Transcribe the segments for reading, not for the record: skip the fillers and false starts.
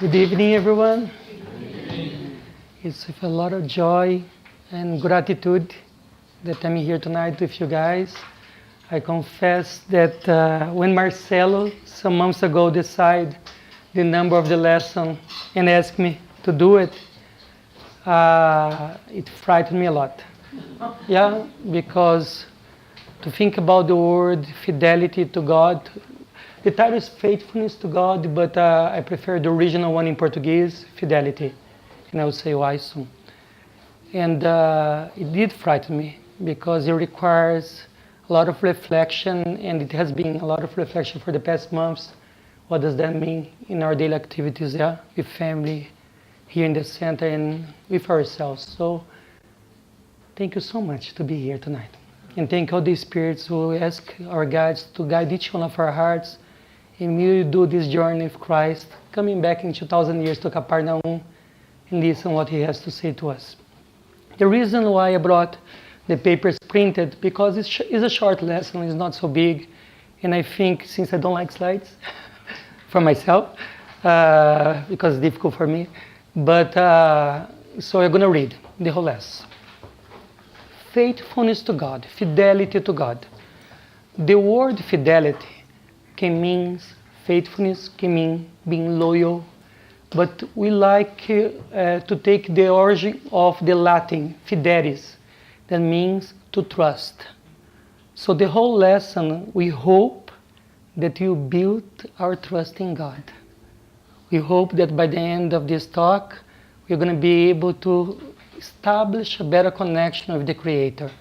Good evening, everyone. It's with a lot of joy and gratitude that I'm here tonight with you guys. I confess that when Marcelo, some months ago, decided the number of the lesson and asked me to do it, it frightened me a lot. Yeah, because to think about the word fidelity to God, the title is faithfulness to God, but I prefer the original one in Portuguese, fidelity, and I will say why soon. And it did frighten me because it requires a lot of reflection, and it has been a lot of reflection for the past months. What does that mean in our daily activities, yeah, with family, here in the center, and with ourselves. So thank you so much to be here tonight. And thank all the spirits who ask our guides to guide each one of our hearts. And we do this journey with Christ, coming back in 2,000 years to Capernaum and listen what he has to say to us. The reason why I brought the papers printed, because it's a short lesson, it's not so big. And I think, since I don't like slides for myself, because it's difficult for me, but so I'm going to read the whole lesson. Faithfulness to God, fidelity to God. The word fidelity can mean faithfulness, can mean being loyal, but we like to take the origin of the Latin, fidelis, that means to trust. So the whole lesson, we hope that you build our trust in God. We hope that by the end of this talk, we're going to be able to establish a better connection with the Creator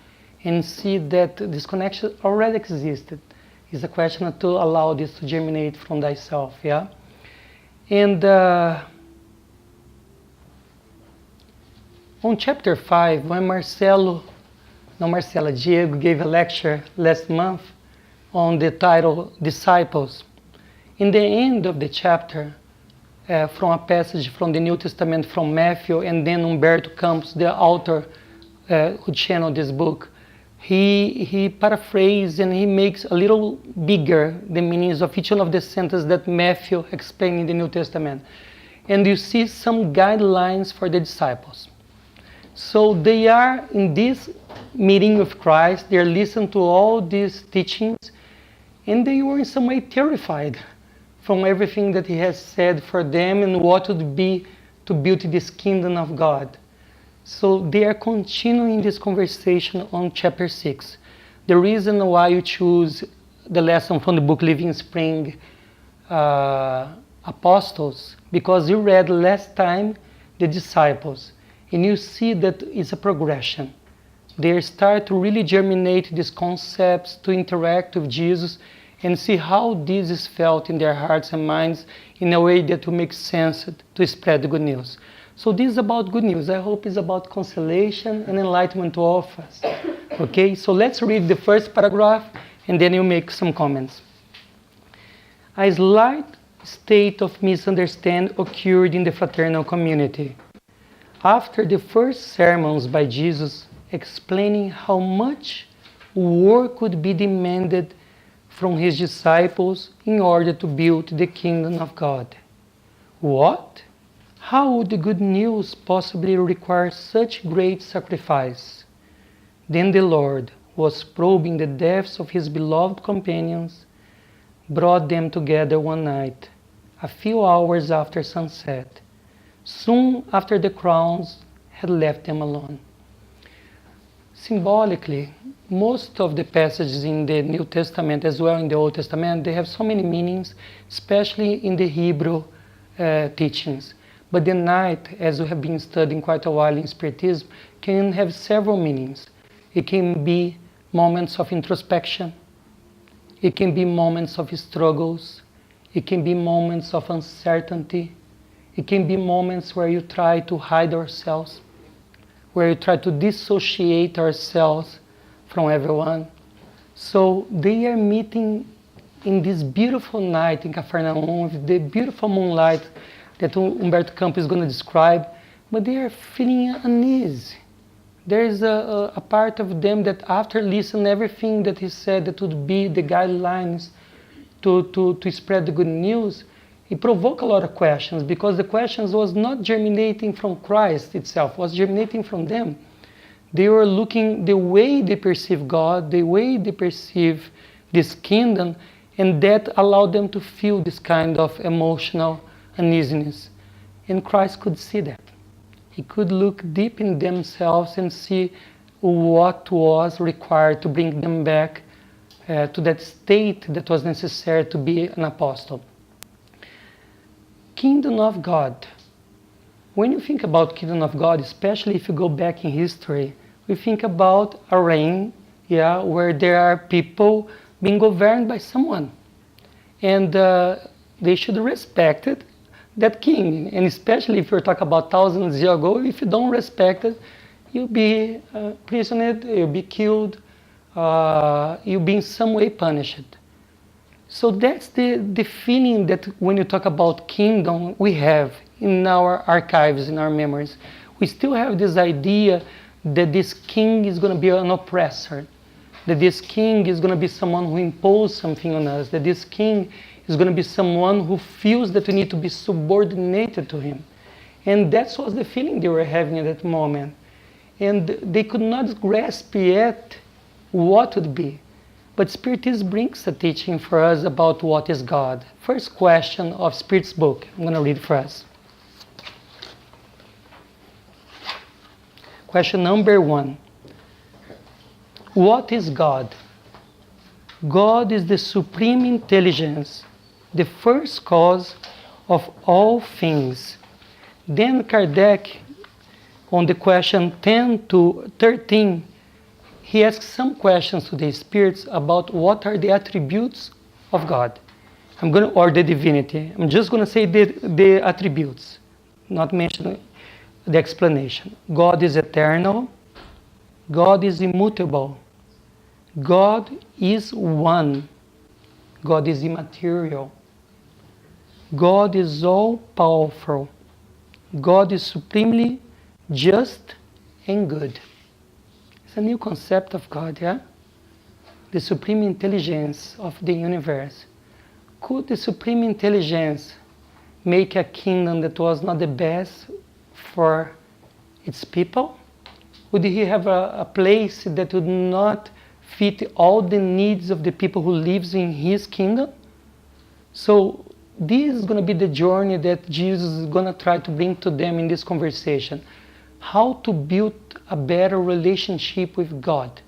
and see that this connection already existed. It's a question to allow this to germinate from thyself, yeah? And on chapter 5, when Diego gave a lecture last month on the title Disciples, in the end of the chapter, from a passage from the New Testament from Matthew, and then Humberto de Campos, the author who channeled this book, he paraphrases and he makes a little bigger the meanings of each one of the sentences that Matthew explained in the New Testament. And you see some guidelines for the disciples. So they are in this meeting with Christ, they are listening to all these teachings, and they were in some way terrified from everything that he has said for them and what would be to build this kingdom of God. So they are continuing this conversation on chapter 6. The reason why you choose the lesson from the book Living Spring Apostles, because you read last time the disciples, and you see that it's a progression. They start to really germinate these concepts, to interact with Jesus, and see how this is felt in their hearts and minds in a way that will make sense to spread the good news. So this is about good news. I hope it's about consolation and enlightenment to all of us. Okay, so let's read the first paragraph and then you make some comments. A slight state of misunderstanding occurred in the fraternal community. After the first sermons by Jesus explaining how much work would be demanded from his disciples in order to build the kingdom of God. What? How would the good news possibly require such great sacrifice? Then the Lord was probing the depths of his beloved companions, brought them together one night, a few hours after sunset, soon after the crowds had left them alone. Symbolically, most of the passages in the New Testament, as well in the Old Testament, they have so many meanings, especially in the Hebrew teachings. But the night, as we have been studying quite a while in Spiritism, can have several meanings. It can be moments of introspection. It can be moments of struggles. It can be moments of uncertainty. It can be moments where you try to hide ourselves, where you try to dissociate ourselves from everyone. So they are meeting in this beautiful night in Capernaum with the beautiful moonlight that Humberto de Campos is going to describe, but they are feeling uneasy. There is a part of them that after listening everything that he said that would be the guidelines to spread the good news, It provoked a lot of questions because the questions was not germinating from Christ itself, was germinating from them. They were looking the way they perceive God, the way they perceive this kingdom, and that allowed them to feel this kind of emotional uneasiness. And Christ could see that. He could look deep in themselves and see what was required to bring them back to that state that was necessary to be an apostle. Kingdom of God. When you think about kingdom of God, especially if you go back in history, we think about a reign, where there are people being governed by someone. And they should respect it, that king. And especially if you're talking about thousands of years ago, if you don't respect it, you'll be imprisoned, you'll be killed, you'll be in some way punished. So that's the feeling that when you talk about kingdom, we have in our archives, in our memories. We still have this idea that this king is going to be an oppressor, that this king is going to be someone who imposes something on us, that this king is going to be someone who feels that we need to be subordinated to him. And that was the feeling they were having at that moment. And they could not grasp yet what would be. But Spiritism brings a teaching for us about what is God. First question of Spirit's book. I'm going to read for us. Question number 1. What is God? God is the supreme intelligence, the first cause of all things. Then Kardec, on the question 10 to 13, he asks some questions to the spirits about what are the attributes of God. Or the divinity. I'm just going to say the attributes, not mention the explanation. God is eternal. God is immutable. God is one. God is immaterial. God is all-powerful. God is supremely just and good. It's a new concept of God, The supreme intelligence of the universe. Could the supreme intelligence make a kingdom that was not the best for its people? Would he have a place that would not fit all the needs of the people who lives in his kingdom? So this is going to be the journey that Jesus is going to try to bring to them in this conversation. How to build a better relationship with God.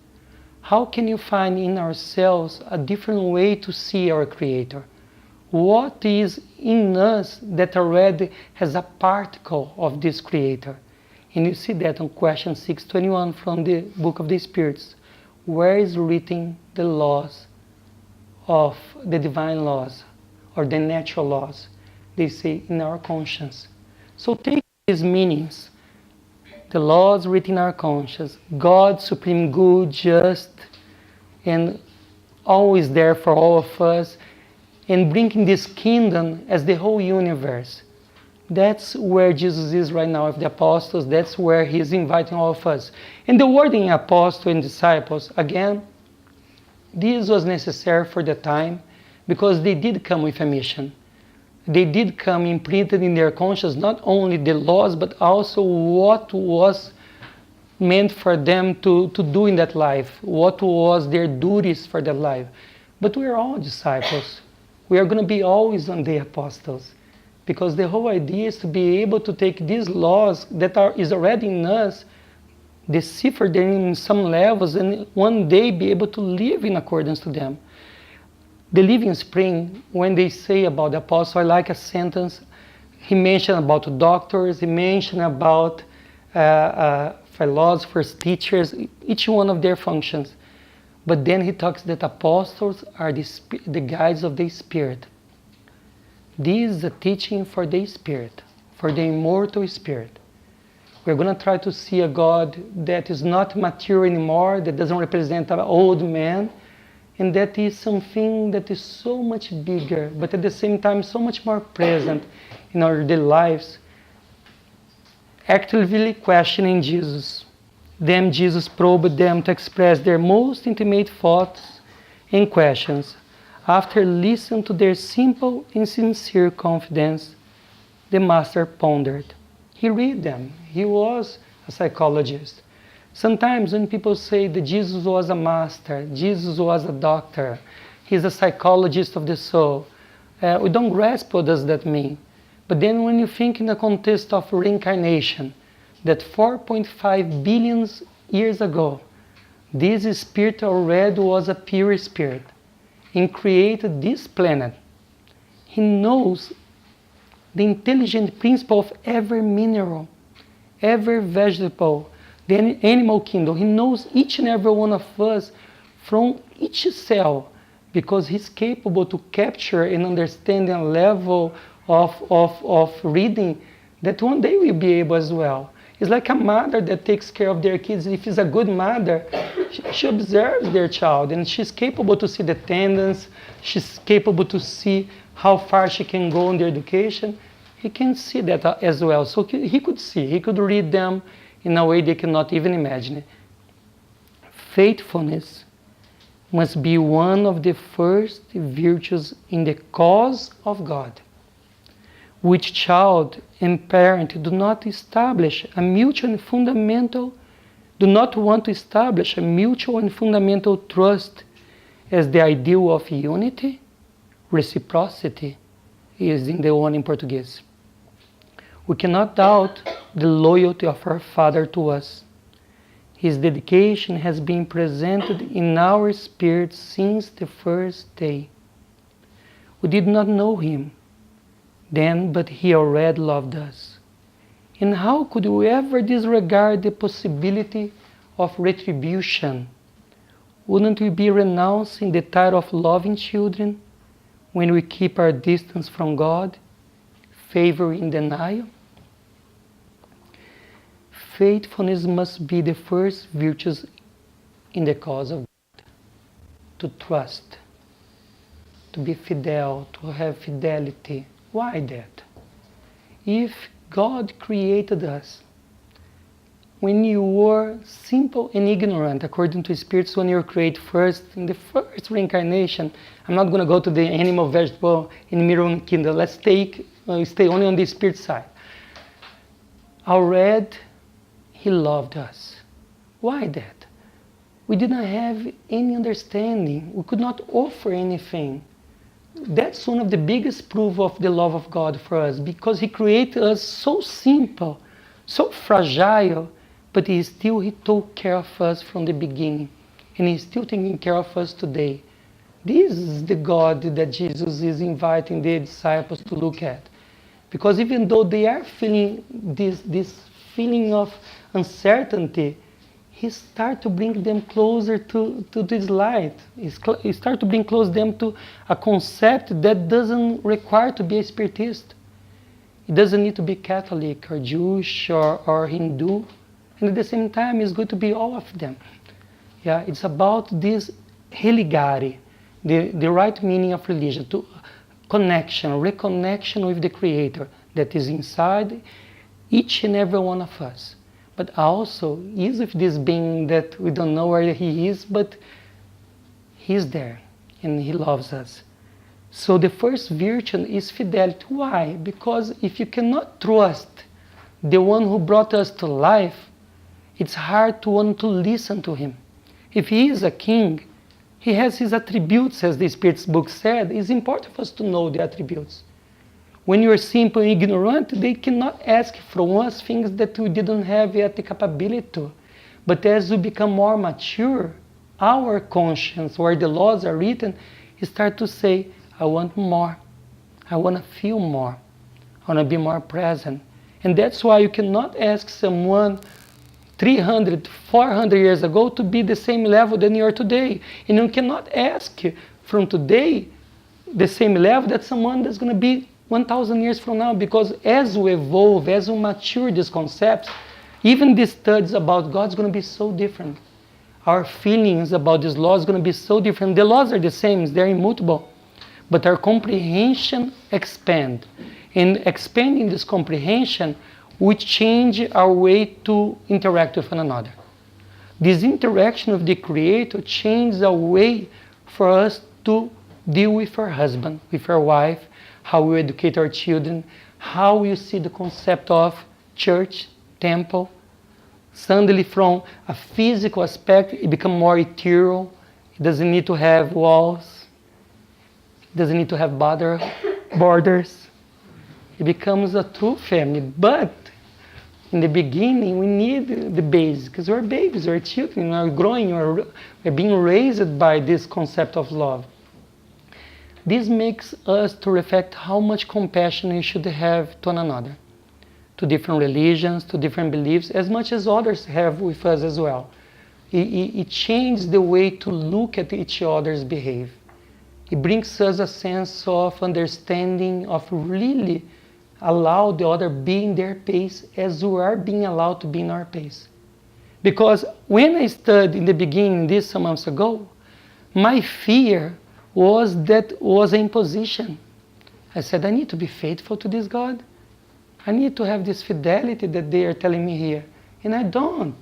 How can you find in ourselves a different way to see our Creator? What is in us that already has a particle of this Creator? And you see that on question 621 from the Book of the Spirits. Where is written the laws of the divine laws or the natural laws? They say in our conscience. So take these meanings. The laws written in our conscience, God, supreme good, just, and always there for all of us, and bringing this kingdom as the whole universe. That's where Jesus is right now with the apostles. That's where he is inviting all of us. And the wording apostle and disciples, again, this was necessary for the time because they did come with a mission. They did come imprinted in their conscience not only the laws, but also what was meant for them to do in that life, what was their duties for that life. But we are all disciples. We are going to be always one day apostles, because the whole idea is to be able to take these laws that is already in us, decipher them in some levels, and one day be able to live in accordance to them. The Living Spring, when they say about the apostle, I like a sentence. He mentioned about doctors, he mentioned about philosophers, teachers, each one of their functions. But then he talks that apostles are the guides of the Spirit. This is a teaching for the Spirit, for the immortal Spirit. We're going to try to see a God that is not mature anymore, that doesn't represent an old man, and that is something that is so much bigger, but at the same time so much more present in our daily lives. Actively questioning Jesus. Then Jesus probed them to express their most intimate thoughts and questions. After listening to their simple and sincere confidence, the master pondered. He read them. He was a psychologist. Sometimes when people say that Jesus was a master, Jesus was a doctor, he's a psychologist of the soul, we don't grasp what does that mean. But then when you think in the context of reincarnation, that 4.5 billion years ago, this spirit already was a pure spirit and created this planet. He knows the intelligent principle of every mineral, every vegetable, the animal kingdom. He knows each and every one of us from each cell, because he's capable to capture and understand a level of reading that one day we'll be able as well. It's like a mother that takes care of their kids. If she's a good mother, she observes their child, and she's capable to see the tendencies, she's capable to see how far she can go in their education. He can see that as well. So he could see, he could read them in a way they cannot even imagine. Faithfulness must be one of the first virtues in the cause of God, which child and parent do not want to establish a mutual and fundamental trust as the ideal of unity, reciprocity is in the one in Portuguese. We cannot doubt the loyalty of our Father to us. His dedication has been presented in our spirit since the first day. We did not know him then, but he already loved us. And how could we ever disregard the possibility of retribution? Wouldn't we be renouncing the title of loving children when we keep our distance from God, favoring denial? Faithfulness must be the first virtues in the cause of God. To trust, to be fidel, to have fidelity. Why that? If God created us, when you were simple and ignorant, according to spirits, when you were created first, in the first reincarnation, I'm not going to go to the animal, vegetable, and mirror kingdom. Let's stay only on the spirit side. Already, he loved us. Why that? We didn't have any understanding. We could not offer anything. That's one of the biggest proof of the love of God for us, because he created us so simple, so fragile, but he took care of us from the beginning, and he's still taking care of us today. This is the God that Jesus is inviting the disciples to look at, because even though they are feeling this feeling of uncertainty, he starts to bring them closer to this light. He starts to bring close them to a concept that doesn't require to be a spiritist. It doesn't need to be Catholic or Jewish or Hindu. And at the same time, it's good to be all of them. Yeah, it's about this religare, the right meaning of religion, to connection, reconnection with the Creator that is inside each and every one of us. But also is with this being that we don't know where he is, but he's there and he loves us. So the first virtue is fidelity. Why? Because if you cannot trust the one who brought us to life, it's hard to want to listen to him. If he is a king, he has his attributes, as the Spirit's book said. It's important for us to know the attributes. When you're simple and ignorant, they cannot ask from us things that we didn't have yet the capability to. But as we become more mature, our conscience, where the laws are written, start to say, I want more. I want to feel more. I want to be more present. And that's why you cannot ask someone 300, 400 years ago to be the same level than you are today. And you cannot ask from today the same level that someone that's going to be 1,000 years from now, because as we evolve, as we mature these concepts, even the studies about God is going to be so different. Our feelings about these laws are going to be so different. The laws are the same, they're immutable, but our comprehension expands. And expanding this comprehension, we change our way to interact with one another. This interaction with the Creator changes our way for us to deal with our husband, with our wife, how we educate our children, how we see the concept of church, temple. Suddenly from a physical aspect, it becomes more ethereal. It doesn't need to have walls. It doesn't need to have borders. It becomes a true family. But in the beginning, we need the basics, because we're babies, we're children, we're growing, we're being raised by this concept of love. This makes us to reflect how much compassion we should have to one another, to different religions, to different beliefs, as much as others have with us as well. It changes the way to look at each other's behavior. It brings us a sense of understanding, of really allow the other be in their pace as we are being allowed to be in our pace. Because when I studied in the beginning, this some months ago, my fear was that was an imposition. I said, I need to be faithful to this God. I need to have this fidelity that they are telling me here. And I don't.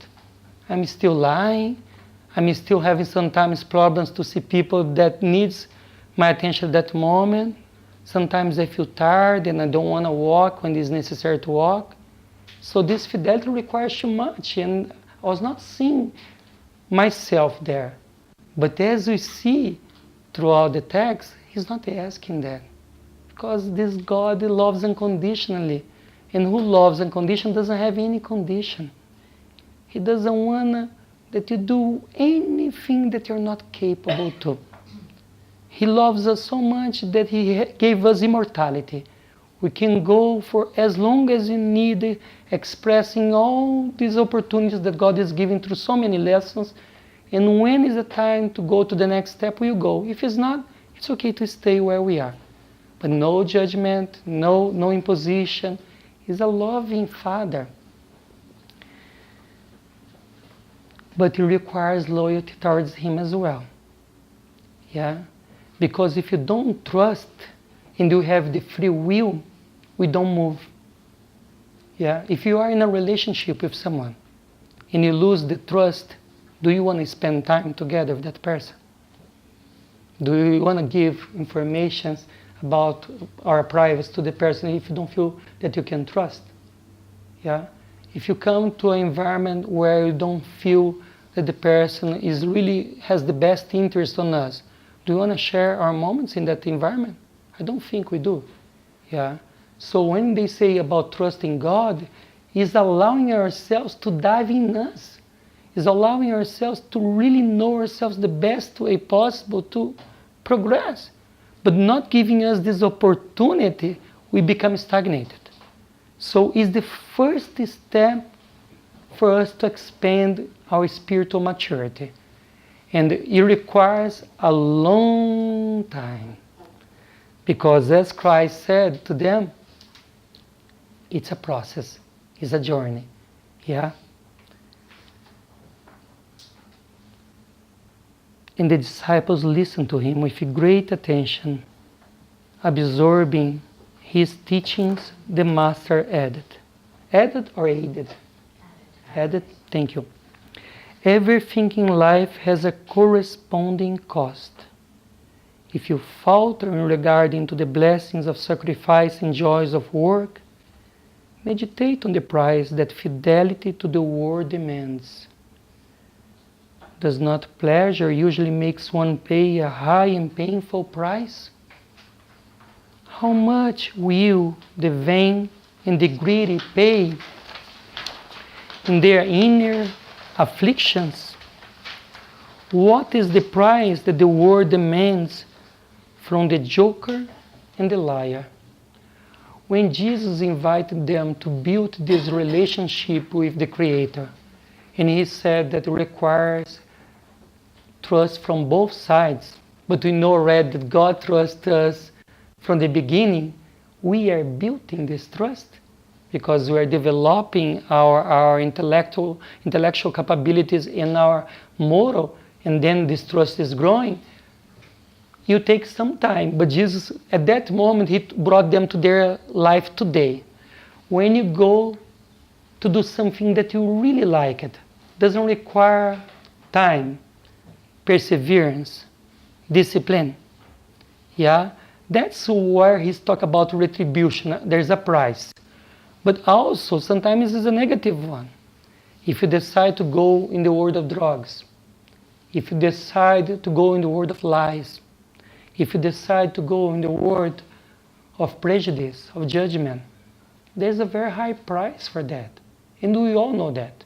I'm still lying. I'm still having sometimes problems to see people that needs my attention at that moment. Sometimes I feel tired and I don't want to walk when it's necessary to walk. So this fidelity requires too much, and I was not seeing myself there. But as we see throughout the text, he's not asking that. Because this God loves unconditionally. And who loves unconditionally doesn't have any condition. He doesn't want that you do anything that you're not capable to. He loves us so much that he gave us immortality. We can go for as long as you need, expressing all these opportunities that God is giving through so many lessons. And when is the time to go to the next step, we'll go. If it's not, it's okay to stay where we are. But no judgment, no imposition. He's a loving Father. But it requires loyalty towards him as well. Yeah? Because if you don't trust and you have the free will, we don't move. Yeah? If you are in a relationship with someone and you lose the trust, do you want to spend time together with that person? Do you want to give information about our privacy to the person if you don't feel that you can trust? Yeah? If you come to an environment where you don't feel that the person is really has the best interest on us, do you want to share our moments in that environment? I don't think we do. Yeah? So when they say about trusting God, is allowing ourselves to dive in us. Is allowing ourselves to really know ourselves the best way possible to progress. But not giving us this opportunity, we become stagnated. So it's the first step for us to expand our spiritual maturity. And it requires a long time. Because as Christ said to them, it's a process, it's a journey. Yeah? And the disciples listened to him with great attention, absorbing his teachings. The master added. Added or aided? Added. Thank you. Everything in life has a corresponding cost. If you falter in regarding to the blessings of sacrifice and joys of work, meditate on the price that fidelity to the word demands. Does not pleasure usually makes one pay a high and painful price? How much will the vain and the greedy pay in their inner afflictions? What is the price that the world demands from the joker and the liar? When Jesus invited them to build this relationship with the Creator, and he said that it requires trust from both sides, but we know already that God trusts us from the beginning, we are building this trust because we are developing our intellectual capabilities and our moral, and then this trust is growing. You take some time, but Jesus, at that moment, he brought them to their life today. When you go to do something that you really like, it doesn't require time, perseverance, discipline. Yeah, that's where he's talk about retribution. There's a price, but also sometimes it's a negative one. If you decide to go in the world of drugs, if you decide to go in the world of lies, if you decide to go in the world of prejudice, of judgment, there's a very high price for that. And we all know that.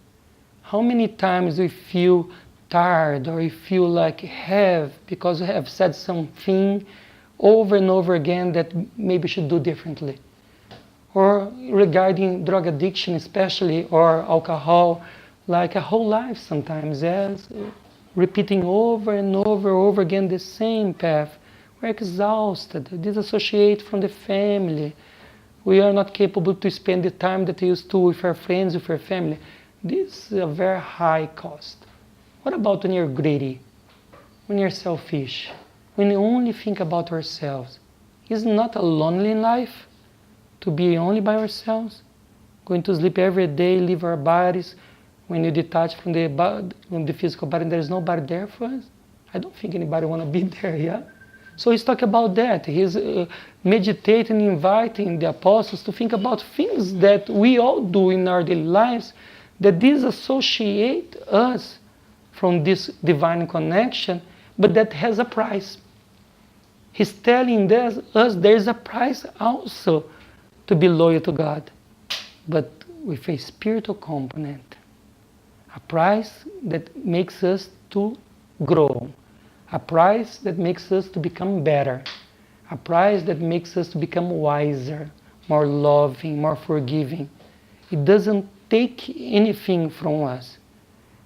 How many times we feel tired or we feel like have because we have said something over and over again that maybe should do differently. Or regarding drug addiction especially, or alcohol, like a whole life sometimes, yes, repeating over and over again the same path. We're exhausted, disassociate from the family. We are not capable to spend the time that we used to with our friends, with our family. This is a very high cost. What about when you're greedy, when you're selfish, when you only think about ourselves? Is it not a lonely life to be only by ourselves? Going to sleep every day, leave our bodies. When you detach from the physical body, there's nobody there for us. I don't think anybody want to be there, yeah? So he's talking about that. He's meditating, inviting the apostles to think about things that we all do in our daily lives that disassociate us from this divine connection, but that has a price. He's telling us there's a price also to be loyal to God, but with a spiritual component. A price that makes us to grow. A price that makes us to become better. A price that makes us to become wiser, more loving, more forgiving. It doesn't take anything from us,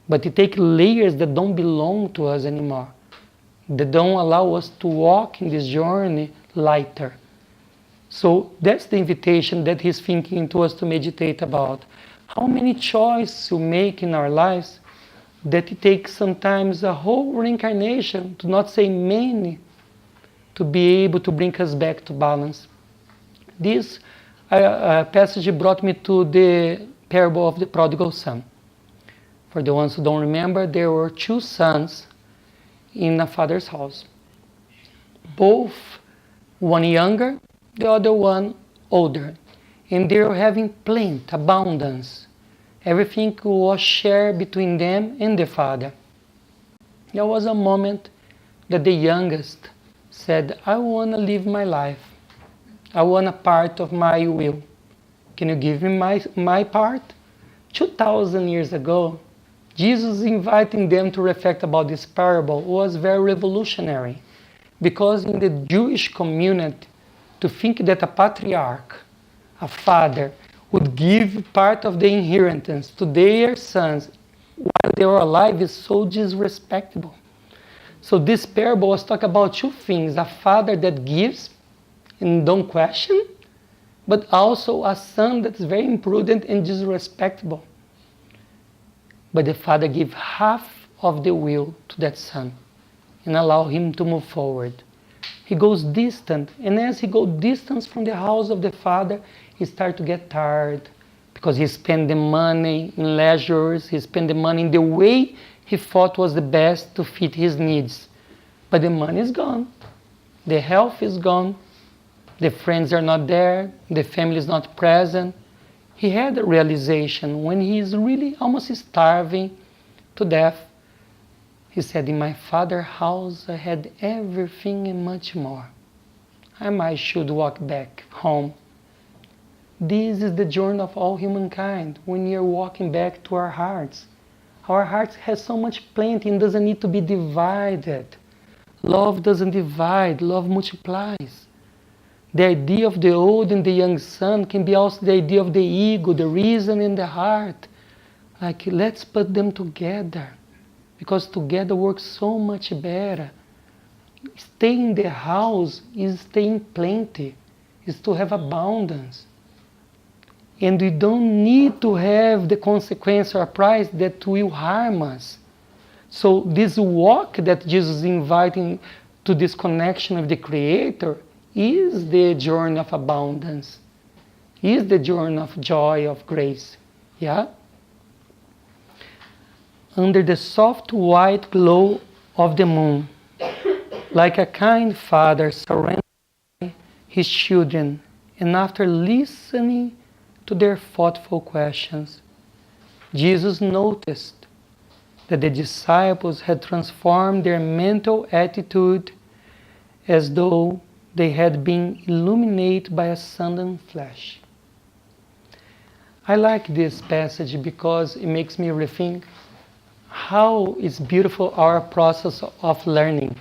but it takes layers that don't belong to us anymore, that don't allow us to walk in this journey lighter. So that's the invitation that he's thinking to us to meditate about. How many choices we make in our lives that it takes sometimes a whole reincarnation, to not say many, to be able to bring us back to balance. This passage brought me to the parable of the prodigal son. For the ones who don't remember, there were two sons in a father's house. Both, one younger, the other one older. And they were having plenty, abundance. Everything was shared between them and the father. There was a moment that the youngest said, I want to live my life. I want a part of my will. Can you give me my part? 2,000 years ago, Jesus inviting them to reflect about this parable was very revolutionary. Because in the Jewish community, to think that a patriarch, a father, would give part of the inheritance to their sons while they were alive is so disrespectful. So this parable was talking about two things: a father that gives and don't question, but also a son that's very imprudent and disrespectful. But the father gives half of the will to that son and allow him to move forward. He goes distant, and as he goes distant from the house of the father, he starts to get tired because he spent the money in leisures, he spent the money in the way he thought was the best to fit his needs. But the money is gone, the health is gone, the friends are not there, the family is not present. He had a realization when he is really almost starving to death. He said, in my father's house I had everything and much more. I might should walk back home. This is the journey of all humankind when we are walking back to our hearts. Our hearts has so much plenty and doesn't need to be divided. Love doesn't divide, love multiplies. The idea of the old and the young son can be also the idea of the ego, the reason and the heart. Like, let's put them together, because together works so much better. Stay in the house is stay in plenty, is to have abundance. And we don't need to have the consequence or price that will harm us. So this walk that Jesus is inviting to this connection with the Creator is the journey of abundance, is the journey of joy, of grace. Yeah? Under the soft white glow of the moon, Like a kind father surrendering his children, and after listening to their thoughtful questions, Jesus noticed that the disciples had transformed their mental attitude as though they had been illuminated by a sudden flash. I like this passage because it makes me rethink how is beautiful our process of learning.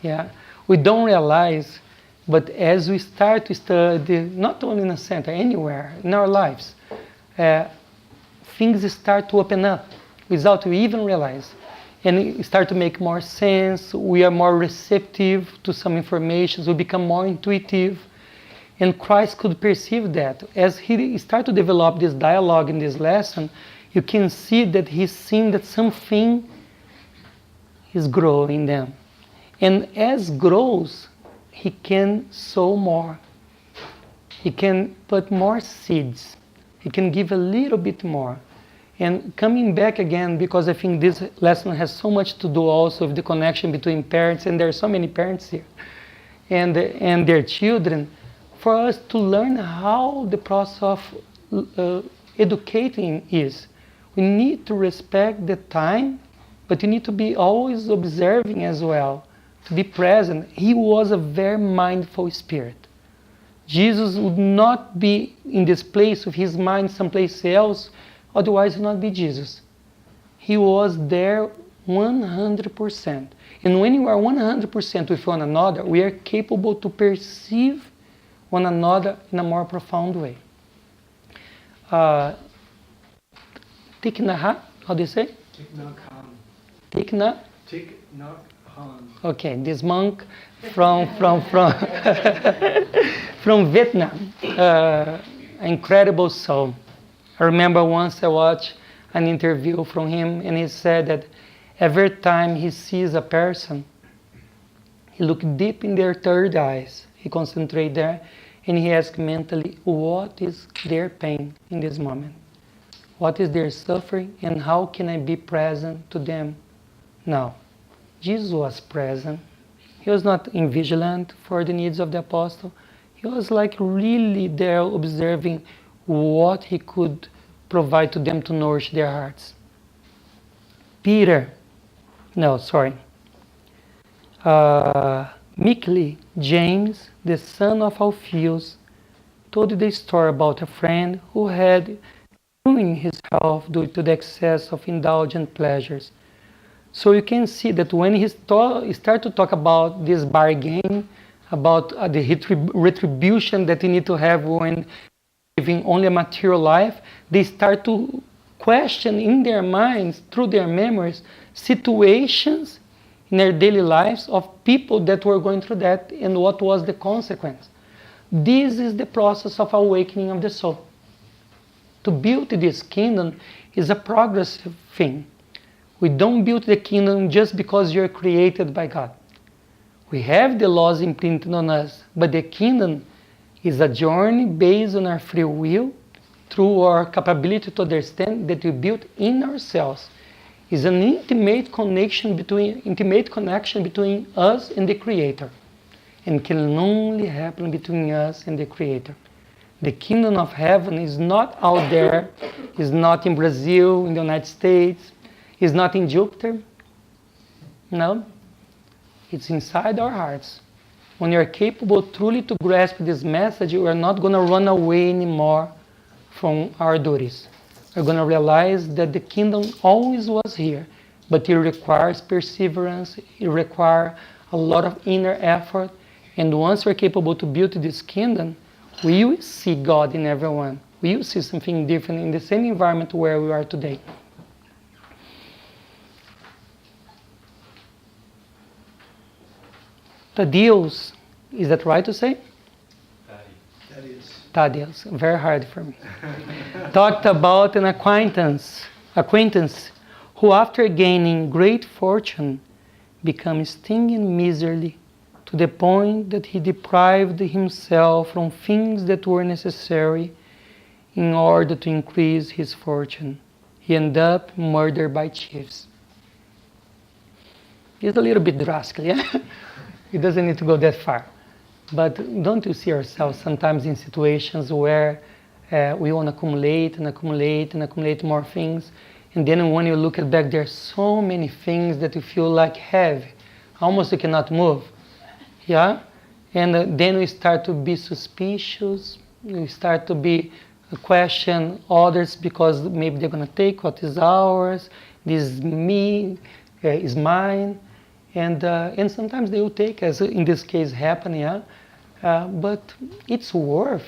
Yeah, we don't realize, but as we start to study, not only in a center, anywhere in our lives, things start to open up without we even realize. And it start to make more sense, we are more receptive to some information, we become more intuitive. And Christ could perceive that. As he started to develop this dialogue in this lesson, you can see that he's seeing that something is growing in them. And as grows, he can sow more. He can put more seeds. He can give a little bit more. And coming back again, because I think this lesson has so much to do also with the connection between parents, and there are so many parents here, and their children, for us to learn how the process of educating is. We need to respect the time, but you need to be always observing as well, to be present. He was a very mindful spirit. Jesus would not be in this place with his mind someplace else, otherwise he would not be Jesus. He was there 100%. And when you are 100% with one another, we are capable to perceive one another in a more profound way. Thich Nhat Hanh, how do you say? Thich Nhat Hanh. Thich Nhat? Thich Nhat Hanh. Okay, this monk from from Vietnam, incredible soul. I remember once I watched an interview from him, and he said that every time he sees a person, he looks deep in their third eyes, he concentrates there, and he asks mentally, what is their pain in this moment? What is their suffering, and how can I be present to them now? Jesus was present. He was not invigilant for the needs of the apostle. He was like really there observing what he could provide to them to nourish their hearts. Meekly, James, the son of Alphaeus, told the story about a friend who had ruined his health due to the excess of indulgent pleasures. So you can see that when he start to talk about this bargain, about the retribution that you need to have when living only a material life, they start to question in their minds, through their memories, situations in their daily lives of people that were going through that and what was the consequence. This is the process of awakening of the soul. To build this kingdom is a progressive thing. We don't build the kingdom just because you're created by God. We have the laws imprinted on us, but the kingdom is a journey based on our free will, through our capability to understand that we build in ourselves. Is an intimate connection between us and the Creator, and can only happen between us and the Creator. The kingdom of heaven is not out there, is not in Brazil, in the United States, is not in Jupiter. No, it's inside our hearts. When you're capable truly to grasp this message, we are not going to run away anymore from our duties. We're going to realize that the kingdom always was here, but it requires perseverance, it requires a lot of inner effort, and once we're capable to build this kingdom, we will see God in everyone. We will see something different in the same environment where we are today. Thaddeus, is that right to say? Thaddeus, very hard for me. Talked about an acquaintance who, after gaining great fortune, became stinging miserly to the point that he deprived himself from things that were necessary in order to increase his fortune. He ended up murdered by chiefs. It's a little bit drastic, yeah? it doesn't need to go that far. But don't you see ourselves sometimes in situations where we want to accumulate and accumulate and accumulate more things, and then when you look at back, there are so many things that you feel like heavy, almost you cannot move, yeah? And then we start to be suspicious, we start to be question others because maybe they're going to take what is ours, this is me, is mine, and sometimes they will take, as in this case happened, yeah? But it's worth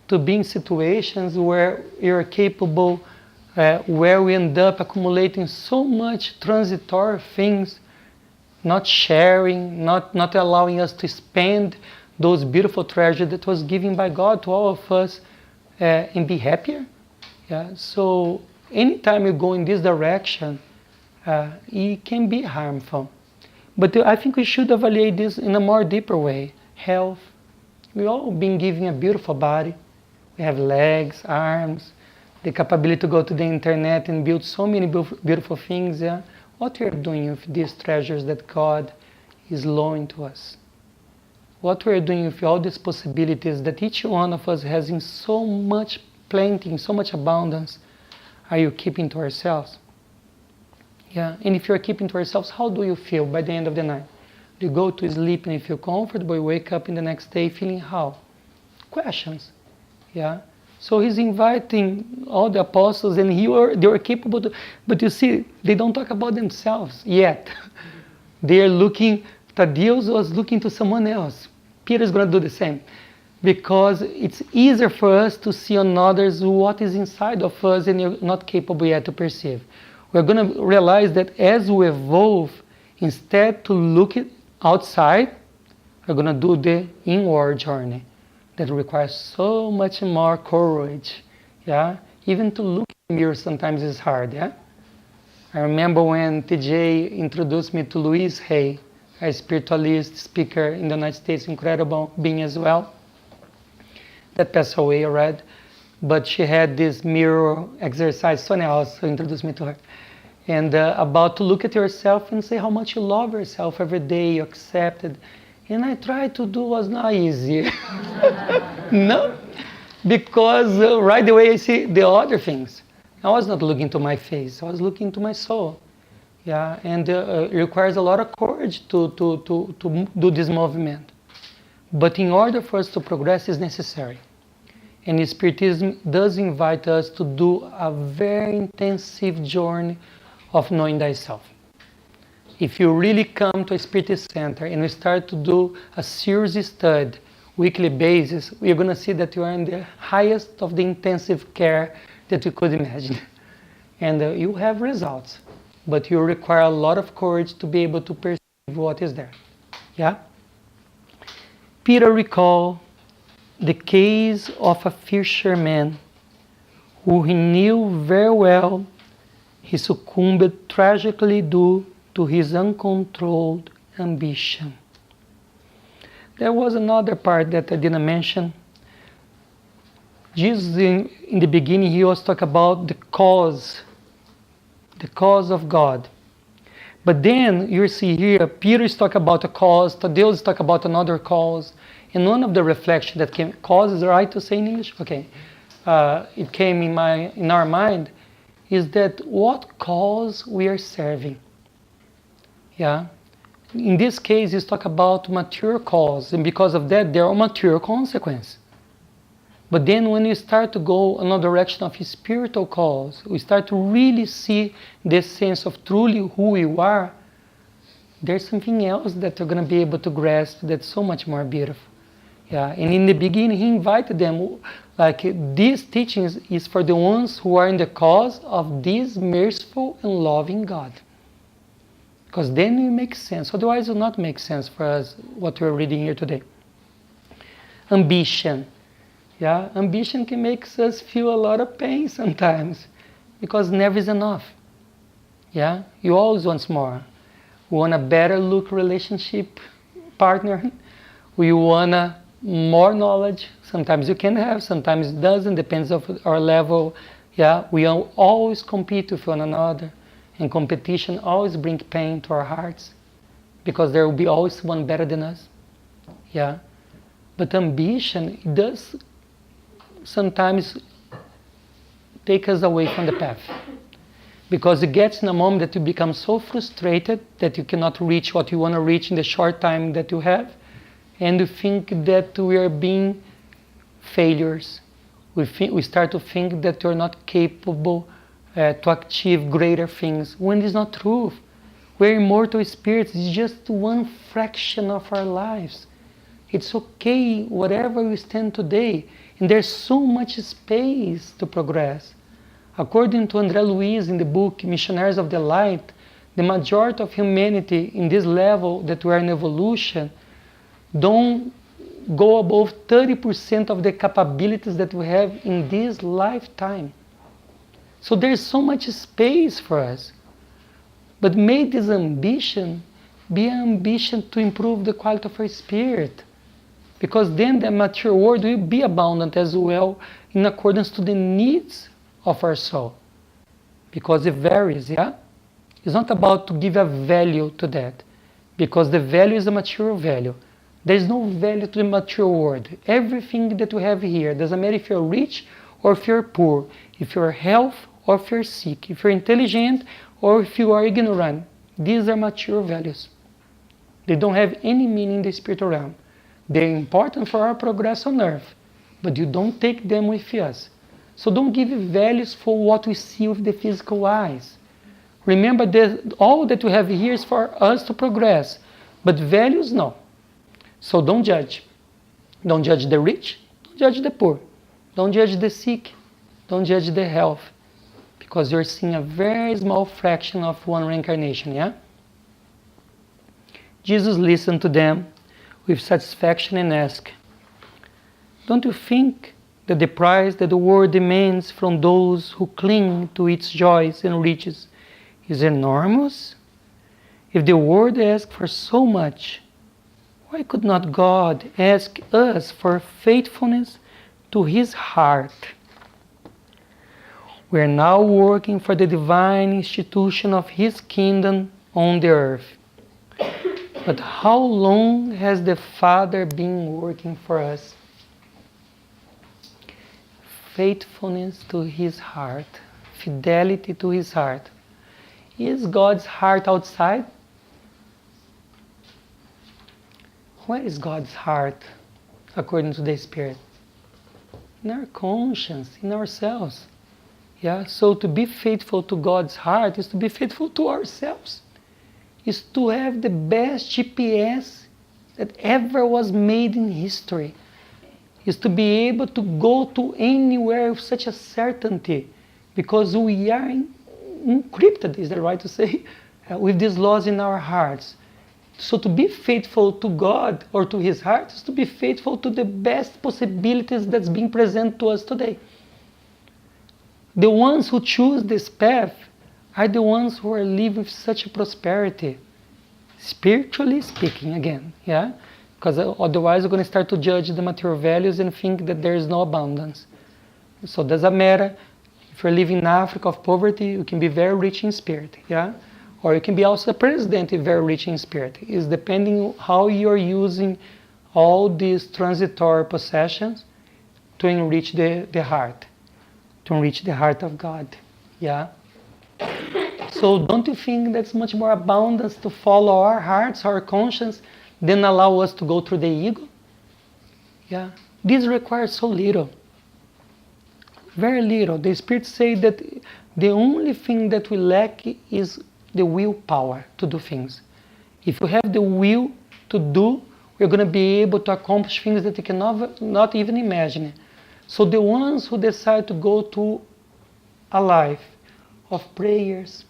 to be in situations where you're capable, where we end up accumulating so much transitory things, not sharing, not allowing us to spend those beautiful treasures that was given by God to all of us, and be happier. Yeah. So anytime you go in this direction, it can be harmful. But I think we should evaluate this in a more deeper way. Health. We've all been given a beautiful body. We have legs, arms, the capability to go to the internet and build so many beautiful things. Yeah? What we are doing with these treasures that God is loaning to us? What we are doing with all these possibilities that each one of us has in so much plenty, in so much abundance, are you keeping to ourselves? Yeah, and if you're keeping to ourselves, how do you feel by the end of the night? Do you go to sleep and you feel comfortable, you wake up in the next day feeling how? Questions, yeah? So he's inviting all the apostles, and they were capable to, but you see, they don't talk about themselves yet. They are looking, Thaddeus was looking to someone else. Peter is going to do the same. Because it's easier for us to see on others what is inside of us and you're not capable yet to perceive. We're going to realize that as we evolve, instead to look outside, we're going to do the inward journey that requires so much more courage. Yeah, even to look in the mirror sometimes is hard. Yeah, I remember when TJ introduced me to Louise Hay, a spiritualist speaker in the United States, incredible being as well, that passed away already. But she had this mirror exercise. Sonia also introduced me to her. And about to look at yourself and say how much you love yourself every day, you accept it. And I tried to do, was not easy. No, because right away I see the other things. I was not looking to my face, I was looking to my soul. Yeah, and it requires a lot of courage to do this movement. But in order for us to progress, is necessary. And Spiritism does invite us to do a very intensive journey of knowing thyself. If you really come to a Spiritist center and we start to do a serious study, weekly basis, you're going to see that you are in the highest of the intensive care that you could imagine. And you have results, but you require a lot of courage to be able to perceive what is there. Yeah? Peter recalled the case of a fisherman who he knew very well. He succumbed tragically due to his uncontrolled ambition. There was another part that I didn't mention. Jesus, in the beginning, he was talking about the cause of God. But then you see here, Peter is talking about a cause, Thaddeus is talking about another cause. And one of the reflections that came, cause is right to say in English? Okay. It came in our mind, is that what cause we are serving. Yeah. In this case, he's talking about mature cause, and because of that, there are mature consequences. But then when you start to go another direction of his spiritual cause, we start to really see this sense of truly who you are, there's something else that you're going to be able to grasp that's so much more beautiful. Yeah, and in the beginning, he invited them, like, these teachings is for the ones who are in the cause of this merciful and loving God. Because then it makes sense. Otherwise, it will not make sense for us, what we're reading here today. Ambition. Yeah, ambition can make us feel a lot of pain sometimes, because never is enough. Yeah, you always want more. We want a better look relationship partner. We want more knowledge. Sometimes you can have, sometimes it doesn't, depends on our level. Yeah, we always compete with one another, and competition always brings pain to our hearts. because there will be always one better than us. Yeah. But ambition, it does sometimes take us away from the path. Because it gets in a moment that you become so frustrated that you cannot reach what you want to reach in the short time that you have, and you think that we are being failures. We start to think that you're not capable to achieve greater things, when it's not true. We're immortal spirits. It's just one fraction of our lives. It's okay, whatever we stand today, and there's so much space to progress. According to André Luiz in the book Missionaries of the Light, the majority of humanity in this level that we are in evolution don't go above 30% of the capabilities that we have in this lifetime. So there's so much space for us. But may this ambition be an ambition to improve the quality of our spirit. Because then the material world will be abundant as well in accordance to the needs of our soul. Because it varies, yeah? It's not about to give a value to that. Because the value is a material value. There is no value to the material world. Everything that we have here, doesn't matter if you're rich or if you're poor, if you're healthy or if you're sick, if you're intelligent or if you are ignorant. These are material values. They don't have any meaning in the spiritual realm. They're important for our progress on earth, but you don't take them with us. So don't give values for what we see with the physical eyes. Remember that all that we have here is for us to progress, but values, no. So don't judge. Don't judge the rich, don't judge the poor. Don't judge the sick, don't judge the health, because you're seeing a very small fraction of one reincarnation, yeah? Jesus listened to them with satisfaction and asked, don't you think that the price that the world demands from those who cling to its joys and riches is enormous? If the world asks for so much, why could not God ask us for faithfulness to His heart? We are now working for the divine institution of His kingdom on the earth. But how long has the Father been working for us? Faithfulness to His heart, fidelity to His heart. Is God's heart outside? Where is God's heart, according to the Spirit? In our conscience, in ourselves. Yeah. So to be faithful to God's heart is to be faithful to ourselves. Is to have the best GPS that ever was made in history. Is to be able to go to anywhere with such a certainty, because we are encrypted, is that right to say, with these laws in our hearts. So to be faithful to God or to His heart is to be faithful to the best possibilities that's being presented to us today. The ones who choose this path are the ones who are living with such a prosperity, spiritually speaking again, yeah? Because otherwise we're going to start to judge the material values and think that there is no abundance. So it doesn't matter. If you're living in Africa of poverty, you can be very rich in spirit, yeah? Or you can be also a president and very rich in spirit. It's depending how you're using all these transitory possessions to enrich the heart, to enrich the heart of God, yeah? So don't you think that's much more abundance to follow our hearts, our conscience, than allow us to go through the ego? Yeah. This requires so little. Very little. The spirits say that the only thing that we lack is the willpower to do things. If we have the will to do, we're going to be able to accomplish things that you cannot not even imagine. So the ones who decide to go to a life of prayers,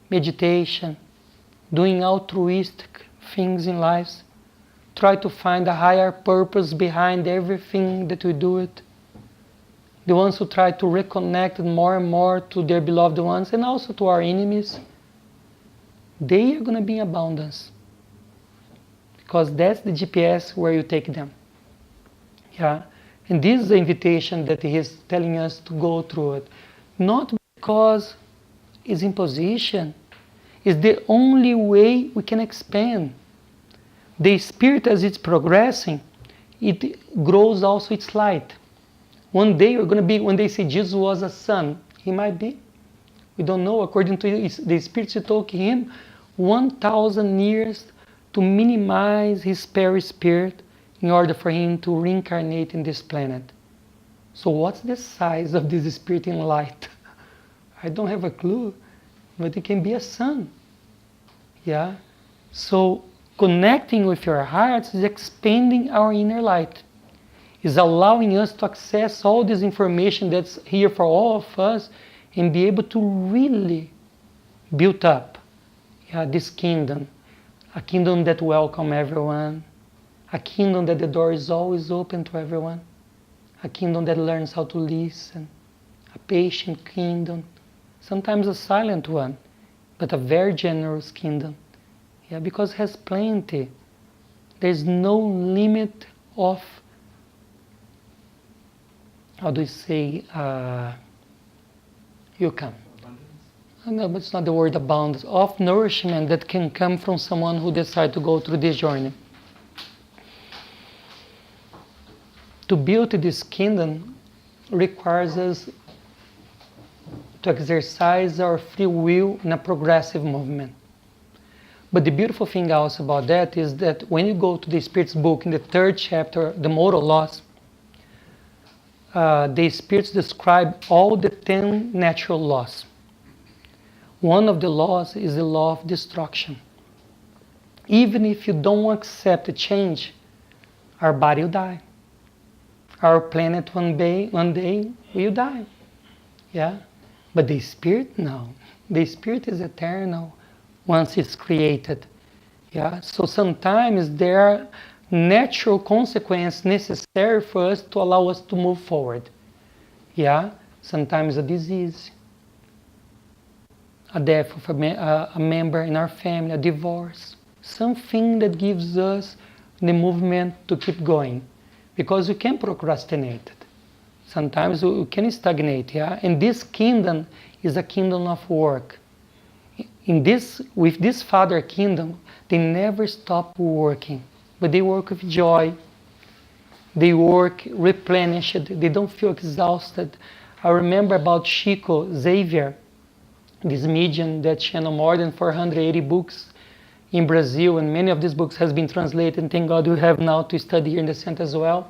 meditation, doing altruistic things in lives, try to find a higher purpose behind everything that we do it. The ones who try to reconnect more and more to their beloved ones and also to our enemies, they are going to be in abundance. Because that's the GPS where you take them. Yeah? And this is the invitation that He is telling us to go through it. Not because it's imposition. is the only way we can expand. The spirit, as it's progressing, it grows also its light. One day we're going to be, when they say Jesus was a son, he might be. We don't know. According to the spirits, it took him 1,000 years to minimize his perispirit in order for him to reincarnate in this planet. So what's the size of this spirit in light? I don't have a clue, but it can be a sun. Yeah? So connecting with your hearts is expanding our inner light. Is allowing us to access all this information that's here for all of us and be able to really build up this kingdom. A kingdom that welcomes everyone. A kingdom that the door is always open to everyone. A kingdom that learns how to listen. A patient kingdom. Sometimes a silent one, but a very generous kingdom. Yeah, because it has plenty. There's no limit of, how do you say, you come. No, but it's not the word abundance. Of nourishment that can come from someone who decides to go through this journey. To build this kingdom requires us to exercise our free will in a progressive movement. But the beautiful thing also about that is that when you go to the Spirit's book in the 3rd chapter, the moral laws, the spirits describe all the 10 natural laws. One of the laws is the law of destruction. Even if you don't accept the change, our body will die. Our planet one day will die. Yeah? But the spirit, no. The spirit is eternal once it's created. Yeah? So sometimes there are natural consequences necessary for us to allow us to move forward. Yeah? Sometimes a disease, a death of a member in our family, a divorce, something that gives us the movement to keep going, because we can procrastinate it. Sometimes we can stagnate, yeah. And this kingdom is a kingdom of work. With this Father kingdom, they never stop working, but they work with joy. They work replenished. They don't feel exhausted. I remember about Chico Xavier, this medium that channeled more than 480 books in Brazil, and many of these books has been translated, and thank God we have now to study here in the center as well.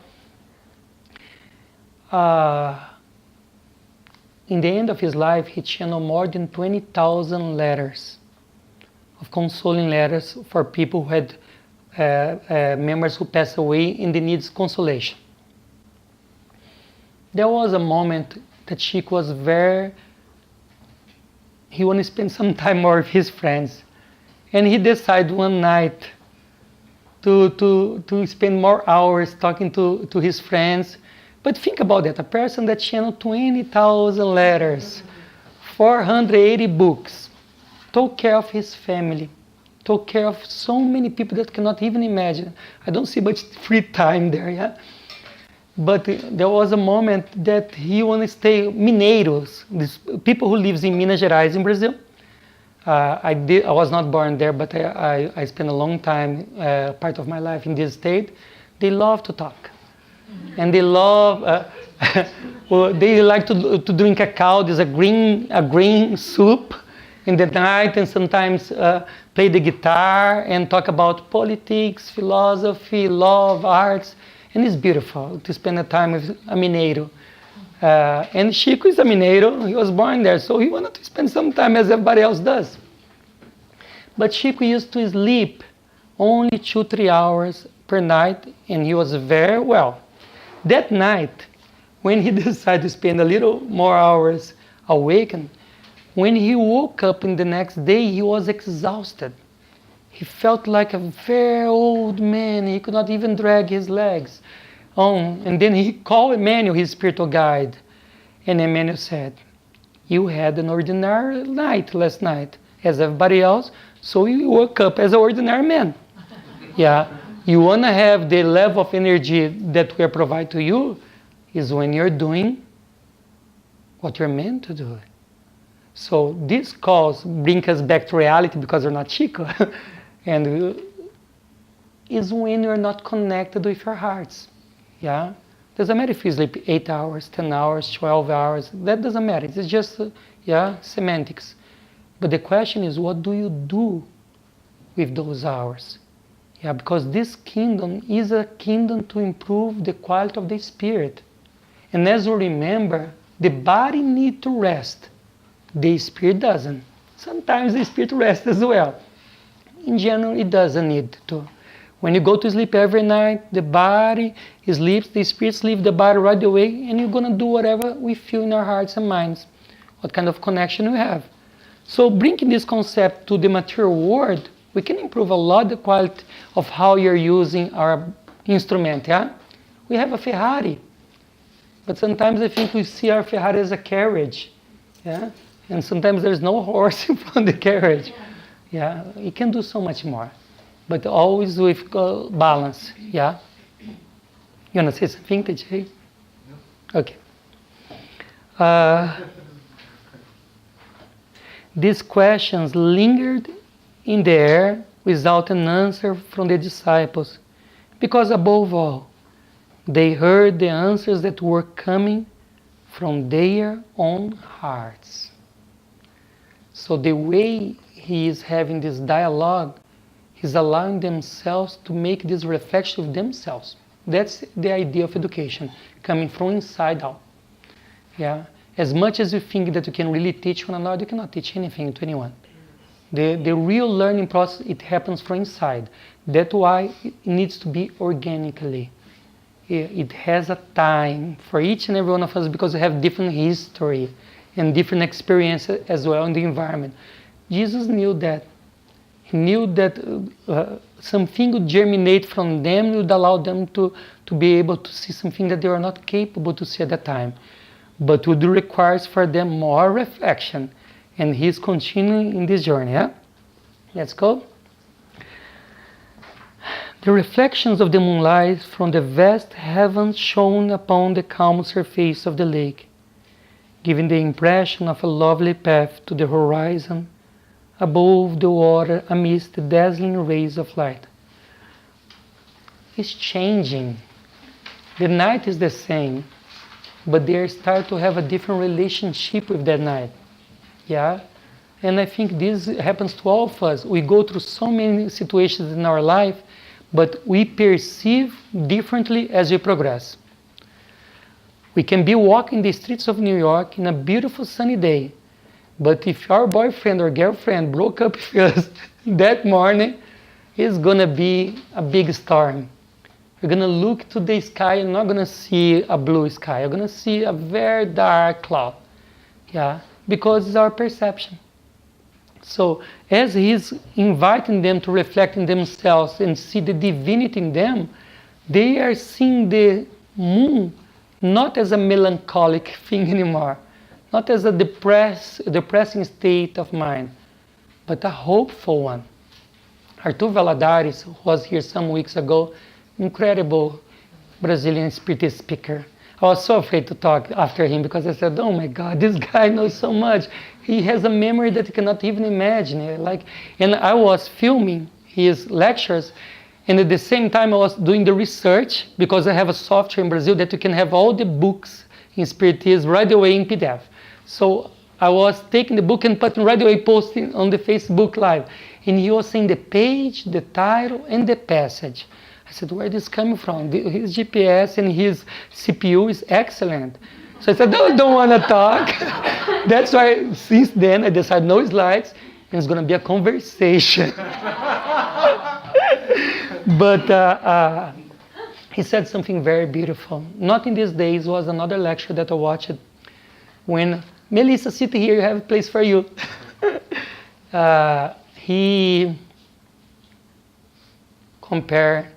In the end of his life, he channeled more than 20,000 letters, of consoling letters for people who had members who passed away and they needs consolation. There was a moment that Chico was he wanted to spend some time more with his friends. And he decided one night to spend more hours talking to his friends. But think about that, a person that channeled 20,000 letters, 480 books, took care of his family, took care of so many people that cannot even imagine. I don't see much free time there, yeah? But there was a moment that he wanted to stay mineiros, these people who lives in Minas Gerais in Brazil. I was not born there, but I spent a long time, part of my life in this state. They love to talk, and they love. Well, they like to drink cacao. There's a green soup in the night, and sometimes play the guitar and talk about politics, philosophy, love, arts. And it's beautiful to spend a time with a mineiro. And Chico is a mineiro. He was born there, so he wanted to spend some time as everybody else does. But Chico used to sleep only 2-3 hours per night, and he was very well. That night, when he decided to spend a little more hours awakened, when he woke up in the next day, he was exhausted. He felt like a very old man. He could not even drag his legs on. And then he called Emmanuel, his spiritual guide. And Emmanuel said, "You had an ordinary night last night, as everybody else, so you woke up as an ordinary man." Yeah, you want to have the level of energy that we provide to you is when you're doing what you're meant to do. So these calls bring us back to reality because we're not Chico. And is when you're not connected with your hearts. Yeah? Doesn't matter if you sleep 8 hours, 10 hours, 12 hours. That doesn't matter. It's just, semantics. But the question is, what do you do with those hours? Yeah, because this kingdom is a kingdom to improve the quality of the spirit. And as we remember, the body needs to rest. The spirit doesn't. Sometimes the spirit rests as well. In general, it doesn't need to. When you go to sleep every night, the body sleeps, the spirit leaves the body right away, and you're going to do whatever we feel in our hearts and minds, what kind of connection we have. So bringing this concept to the material world, we can improve a lot the quality of how you're using our instrument, yeah? We have a Ferrari, but sometimes I think we see our Ferrari as a carriage, yeah? And sometimes there's no horse in front of the carriage. Yeah, you can do so much more, but always with balance, yeah? You want to say something, TJ? No. Okay. These questions lingered in the air without an answer from the disciples, because above all, they heard the answers that were coming from their own hearts. So the way he is having this dialogue, he's allowing themselves to make this reflection of themselves. That's the idea of education, coming from inside out. Yeah. As much as you think that you can really teach one another, you cannot teach anything to anyone. The real learning process, it happens from inside. That's why it needs to be organically. It has a time for each and every one of us because we have different history and different experiences as well in the environment. Jesus knew that. He knew that something would germinate from them, would allow them to be able to see something that they were not capable to see at that time. But would require for them more reflection. And he's continuing in this journey. Yeah? Let's go. The reflections of the moonlight from the vast heavens shone upon the calm surface of the lake, giving the impression of a lovely path to the horizon above the water amidst the dazzling rays of light. It's changing. The night is the same, but they start to have a different relationship with that night. Yeah? And I think this happens to all of us. We go through so many situations in our life, but we perceive differently as we progress. We can be walking the streets of New York in a beautiful sunny day, but if our boyfriend or girlfriend broke up with us that morning, it's going to be a big storm. You're going to look to the sky, you're not going to see a blue sky. You're going to see a very dark cloud. Yeah, because it's our perception. So as he's inviting them to reflect in themselves and see the divinity in them, they are seeing the moon not as a melancholic thing anymore, not as a depressing state of mind, but a hopeful one. Arthur Valadares, who was here some weeks ago, incredible Brazilian spiritist speaker. I was so afraid to talk after him because I said, oh my God, this guy knows so much. He has a memory that you cannot even imagine. And I was filming his lectures, and at the same time I was doing the research because I have a software in Brazil that you can have all the books in Spiritism right away in PDF. So I was taking the book and putting right away, posting on the Facebook Live. And he was saying the page, the title, and the passage. I said, where is this coming from? His GPS and his CPU is excellent. So I said, no, I don't want to talk. That's why since then I decided no slides, and it's going to be a conversation. But he said something very beautiful. Not in these days was another lecture that I watched when Melissa, sit here, I have a place for you. He compared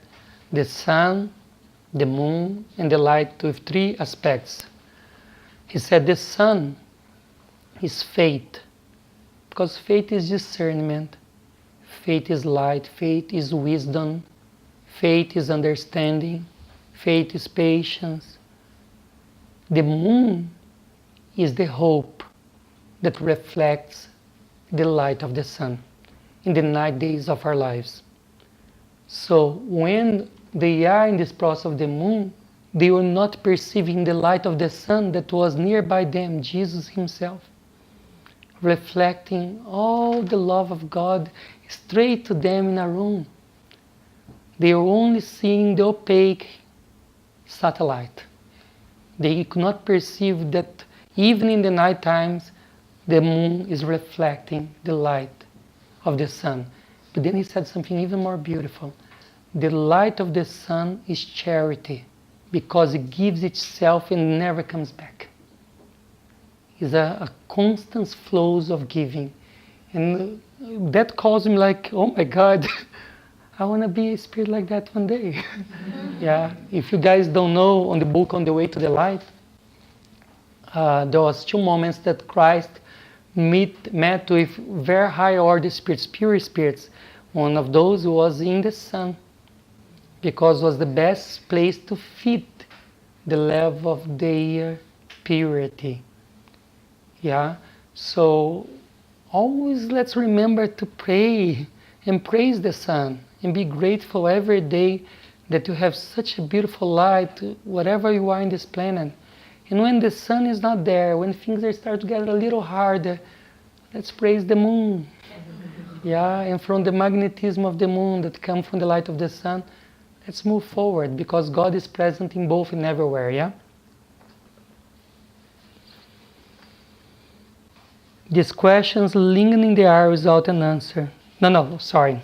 the sun, the moon, and the light with three aspects. He said the sun is faith, because faith is discernment, faith is light, faith is wisdom, faith is understanding, faith is patience. The moon is the hope, that reflects the light of the sun in the 9 days of our lives. So when they are in this process of the moon, they were not perceiving the light of the sun that was nearby them, Jesus himself, reflecting all the love of God straight to them in a room. They were only seeing the opaque satellite. They could not perceive that even in the night times, the moon is reflecting the light of the sun. But then he said something even more beautiful. The light of the sun is charity, because it gives itself and never comes back. It's a constant flows of giving. And that calls me like, oh my God, I want to be a spirit like that one day. Yeah, if you guys don't know, on the book On the Way to the Light, there was 2 moments that Christ met with very high order spirits, pure spirits. One of those was in the sun, because it was the best place to fit the level of their purity. Yeah, so always let's remember to pray and praise the sun and be grateful every day that you have such a beautiful light, whatever you are in this planet. And when the sun is not there, when things are start to get a little harder, let's praise the moon. Yeah, and from the magnetism of the moon that comes from the light of the sun, let's move forward, because God is present in both and everywhere, yeah? These questions linger in the air without an answer. No, sorry.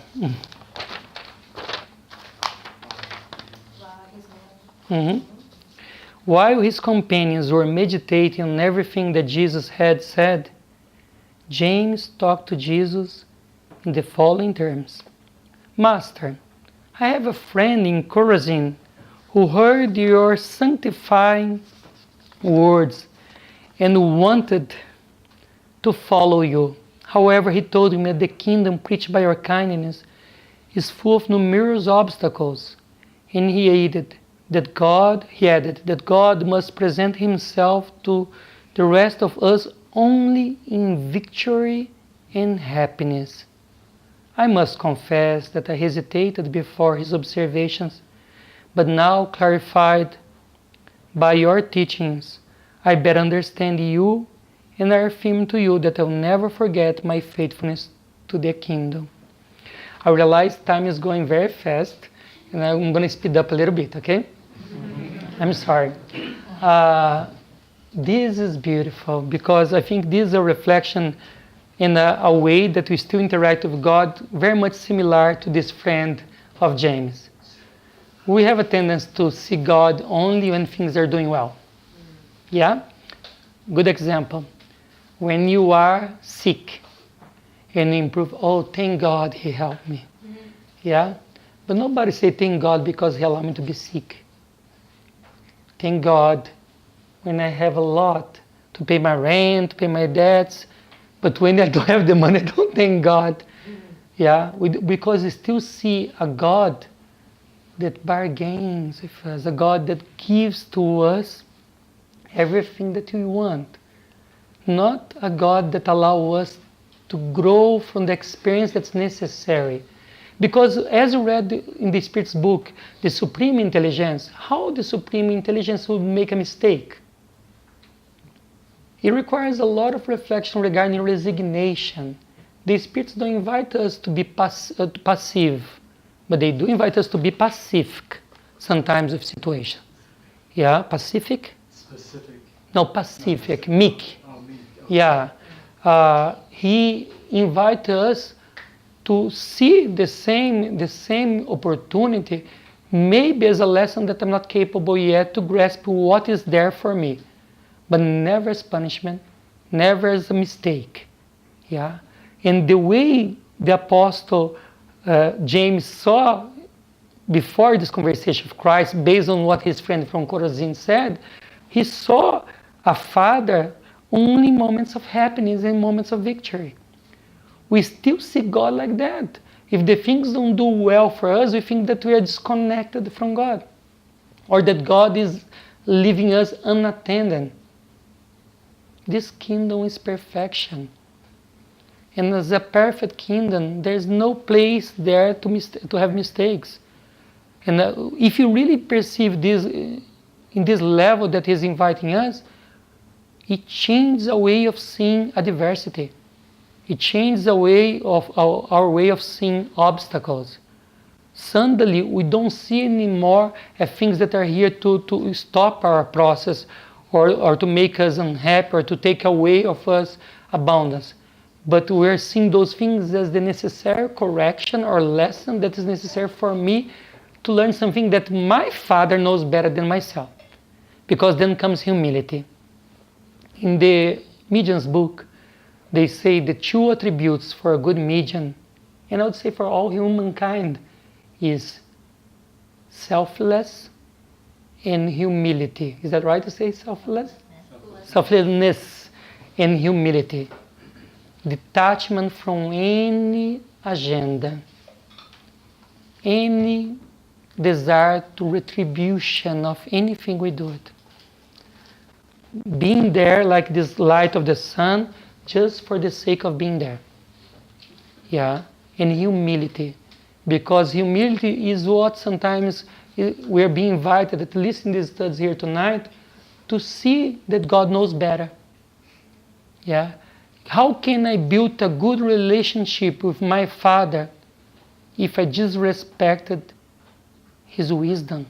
While his companions were meditating on everything that Jesus had said, James talked to Jesus in the following terms. Master, I have a friend in Chorazin who heard your sanctifying words and wanted to follow you. However, he told me that the kingdom preached by your kindness is full of numerous obstacles, and he added that God must present himself to the rest of us only in victory and happiness. I must confess that I hesitated before his observations, but now clarified by your teachings, I better understand you, and I affirm to you that I will never forget my faithfulness to the kingdom. I realize time is going very fast, and I'm going to speed up a little bit, okay? I'm sorry. This is beautiful, because I think this is a reflection in a way that we still interact with God, very much similar to this friend of James. We have a tendency to see God only when things are doing well. Yeah? Good example. When you are sick and you improve, oh, thank God he helped me. Yeah? But nobody say thank God because he allowed me to be sick. Thank God when I have a lot to pay my rent, to pay my debts. But when I don't have the money, I don't thank God. Yeah, because we still see a God that bargains with us, a God that gives to us everything that we want. Not a God that allows us to grow from the experience that's necessary. Because as you read in the Spirit's book, the Supreme Intelligence, how the Supreme Intelligence would make a mistake? It requires a lot of reflection regarding resignation. The spirits don't invite us to be passive, but they do invite us to be pacific sometimes with situations. Yeah, pacific? Specific. No, pacific, meek. Oh, me. Yeah. He invites us to see the same opportunity, maybe as a lesson that I'm not capable yet to grasp what is there for me. But never as punishment, never as a mistake. Yeah? And the way the apostle James saw before this conversation with Christ, based on what his friend from Chorazin said, he saw a father only in moments of happiness and moments of victory. We still see God like that. If the things don't do well for us, we think that we are disconnected from God, or that God is leaving us unattended. This kingdom is perfection. And as a perfect kingdom, there's no place there to have mistakes. And if you really perceive this in this level that He's inviting us, it changes a way of seeing adversity. It changes a way of our way of seeing obstacles. Suddenly, we don't see anymore things that are here to stop our process or to make us unhappy or to take away of us abundance. But we're seeing those things as the necessary correction or lesson that is necessary for me to learn something that my Father knows better than myself. Because then comes humility. In the medium's book, they say the two attributes for a good medium, and I would say for all humankind, is selfless and humility. Is that right to say selfless? Selflessness and humility. Detachment from any agenda, any desire to retribution of anything we do it. Being there like this light of the sun just for the sake of being there. Yeah, and humility. Because humility is what sometimes we're being invited, at least in these studies here tonight, to see that God knows better. Yeah. How can I build a good relationship with my Father if I disrespected His wisdom?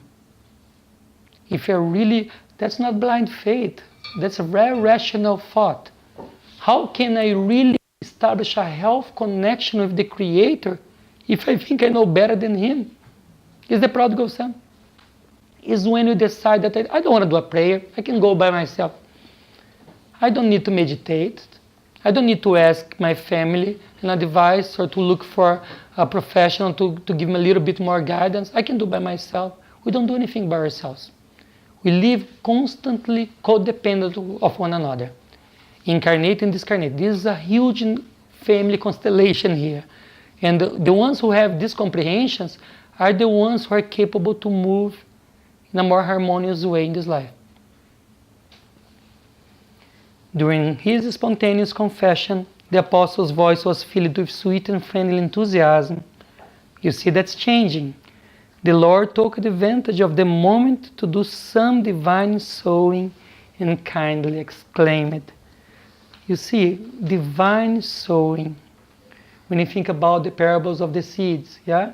If I really, that's not blind faith. That's a very rational thought. How can I really establish a healthy connection with the Creator if I think I know better than Him? Is the prodigal son. Is when you decide that I don't want to do a prayer. I can go by myself. I don't need to meditate. I don't need to ask my family an advice or to look for a professional to give me a little bit more guidance. I can do by myself. We don't do anything by ourselves. We live constantly codependent of one another. Incarnate and discarnate. This is a huge family constellation here. And the ones who have these comprehensions are the ones who are capable to move in a more harmonious way in this life. During his spontaneous confession, the apostle's voice was filled with sweet and friendly enthusiasm. You see, that's changing. The Lord took advantage of the moment to do some divine sowing and kindly exclaimed. You see, divine sowing. When you think about the parables of the seeds, yeah?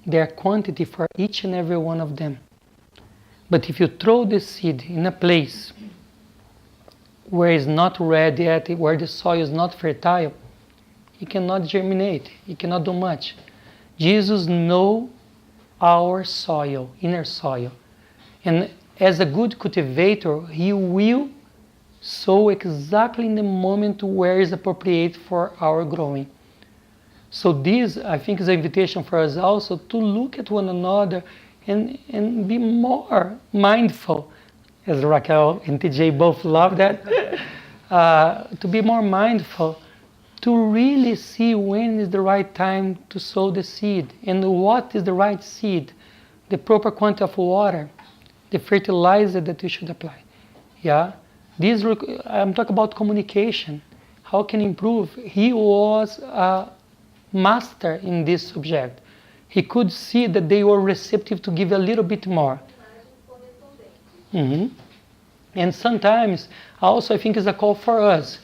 There are quantity for each and every one of them. But if you throw the seed in a place where it's not ready yet, where the soil is not fertile, it cannot germinate, it cannot do much. Jesus knows our soil, inner soil. And as a good cultivator, He will sow exactly in the moment where is appropriate for our growing. So this, I think, is an invitation for us also to look at one another and be more mindful, as Raquel and TJ both love that, to be more mindful, to really see when is the right time to sow the seed and what is the right seed, the proper quantity of water, the fertilizer that you should apply. Yeah, I'm talking about communication. How can improve? He was a master in this subject. He could see that they were receptive to give a little bit more. Mm-hmm. And sometimes, also I think it's a call for us.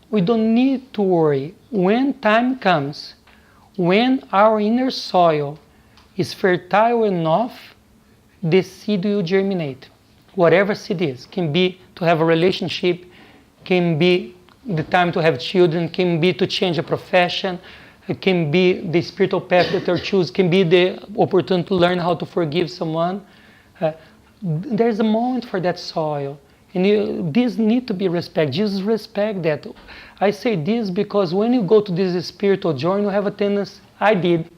We don't need to worry. When time comes, when our inner soil is fertile enough, the seed will germinate. Whatever seed is. Can be to have a relationship, can be the time to have children, can be to change a profession, it can be the spiritual path that they choose, can be the opportunity to learn how to forgive someone. There's a moment for that soil. And this need to be respected. Jesus respect that. I say this because when you go to this spiritual journey, you have a tendency, I did,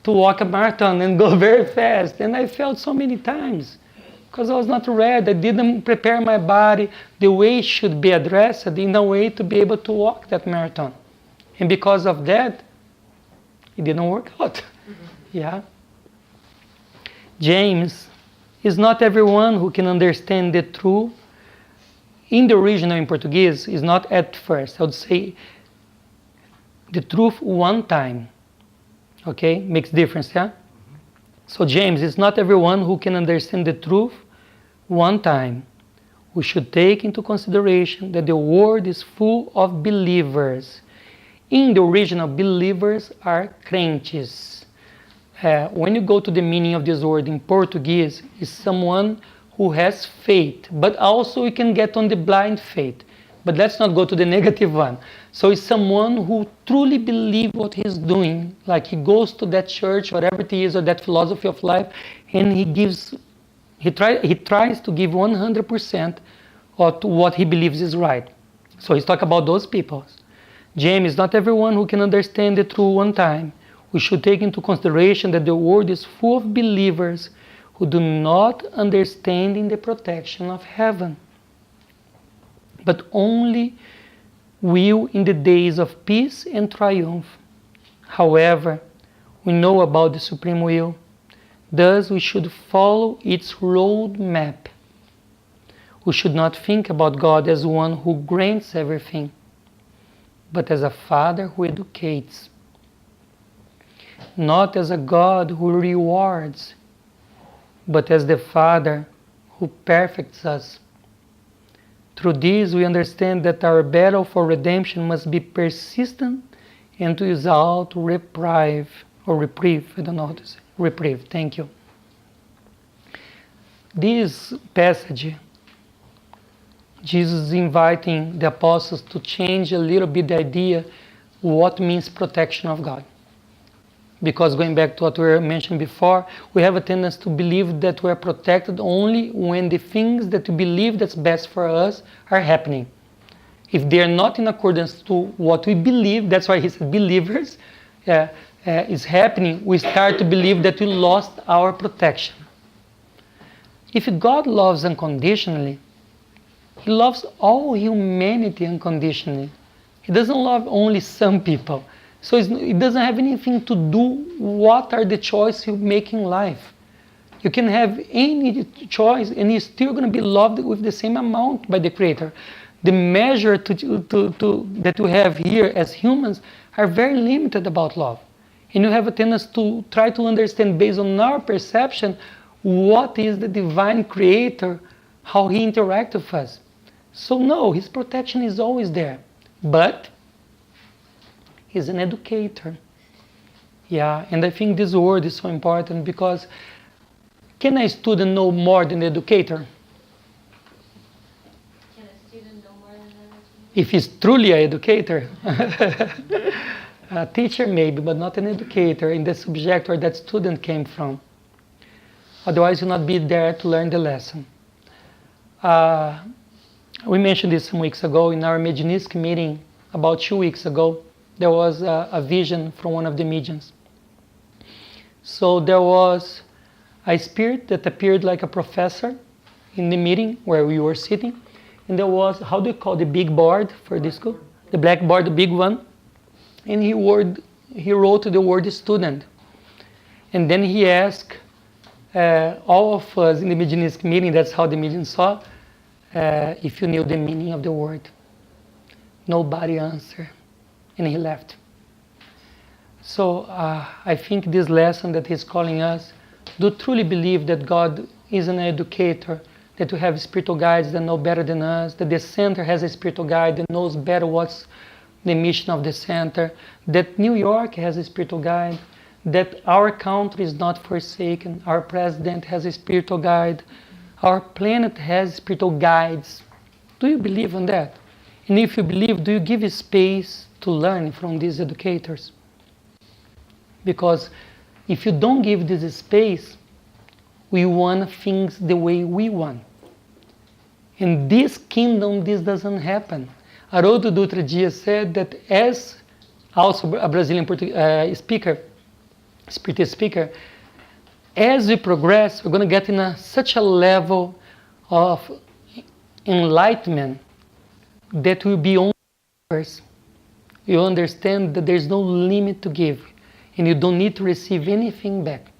to walk a marathon and go very fast. And I felt so many times because I was not ready. I didn't prepare my body the way it should be addressed in a way to be able to walk that marathon. And because of that, it didn't work out. Yeah. James is not everyone who can understand the truth. In the original in Portuguese, is not at first. I would say the truth one time. Okay, makes difference, yeah? So James, it's not everyone who can understand the truth one time. We should take into consideration that the world is full of believers. In the original, believers are crentes. When you go to the meaning of this word in Portuguese, it's someone who has faith, but also you can get on the blind faith. But let's not go to the negative one. So it's someone who truly believes what he's doing. Like he goes to that church, whatever it is, or that philosophy of life, and he tries to give 100% of what he believes is right. So he's talking about those people. James, not everyone who can understand the truth one time. We should take into consideration that the world is full of believers who do not understand in the protection of heaven, but only will in the days of peace and triumph. However, we know about the supreme will. Thus, we should follow its road map. We should not think about God as one who grants everything, but as a Father who educates. Not as a God who rewards, but as the Father who perfects us. Through this, we understand that our battle for redemption must be persistent and to use out reprieve, I don't know how to say, reprieve, thank you. This passage, Jesus is inviting the apostles to change a little bit the idea what means protection of God. Because going back to what we mentioned before, we have a tendency to believe that we are protected only when the things that we believe that's best for us are happening. If they are not in accordance to what we believe, that's why he said believers, is happening, we start to believe that we lost our protection. If God loves unconditionally, he loves all humanity unconditionally. He doesn't love only some people. So it doesn't have anything to do what are the choices you make in life. You can have any choice and you're still going to be loved with the same amount by the Creator. The measure that we have here as humans are very limited about love. And you have a tendency to try to understand based on our perception what is the divine Creator, how He interacts with us. So no, His protection is always there. But He's an educator. Yeah, and I think this word is so important because can a student know more than the educator? Can a student know more than an educator? If he's truly an educator. A teacher maybe, but not an educator in the subject where that student came from. Otherwise, you'll not be there to learn the lesson. We mentioned this some weeks ago in our Medinisc meeting about 2 weeks ago. There was a vision from one of the mediums. So there was a spirit that appeared like a professor in the meeting where we were sitting. And there was, how do you call the big board for this school? The blackboard, the big one. And he wrote the word student. And then he asked all of us in the Medinisc meeting, that's how the medium saw, if you knew the meaning of the word. Nobody answered. And he left. So I think this lesson that he's calling us, do truly believe that God is an educator, that we have spiritual guides that know better than us, that the center has a spiritual guide that knows better what's the mission of the center, that New York has a spiritual guide, that our country is not forsaken, our president has a spiritual guide, our planet has spiritual guides. Do you believe in that? And if you believe, do you give space to learn from these educators? Because if you don't give this space, we want things the way we want. In this kingdom, this doesn't happen. Haroldo Dutra Dias said that as also a Brazilian spiritual speaker, as we progress, we're going to get in such a level of enlightenment that will be on ours. You understand that there's no limit to give, and you don't need to receive anything back.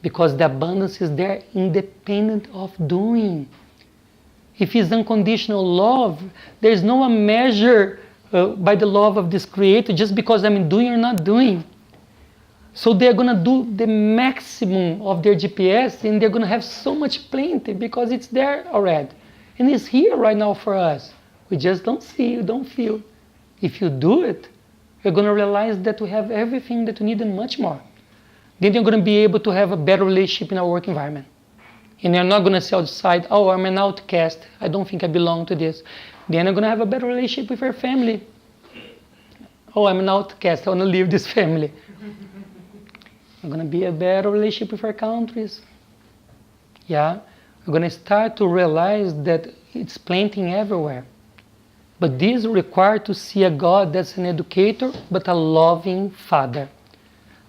Because the abundance is there independent of doing. If it's unconditional love, there's no measure by the love of this Creator just because I'm doing or not doing. So they're going to do the maximum of their GPS, and they're going to have so much plenty because it's there already. And it's here right now for us. We just don't see, we don't feel. If you do it, you're going to realize that we have everything that we need and much more. Then you're going to be able to have a better relationship in our work environment. And you're not going to say outside, oh, I'm an outcast. I don't think I belong to this. Then you're going to have a better relationship with your family. Oh, I'm an outcast. I want to leave this family. You're going to be a better relationship with our countries. Yeah? You're going to start to realize that it's planting everywhere. But this requires to see a God that's an educator, but a loving Father.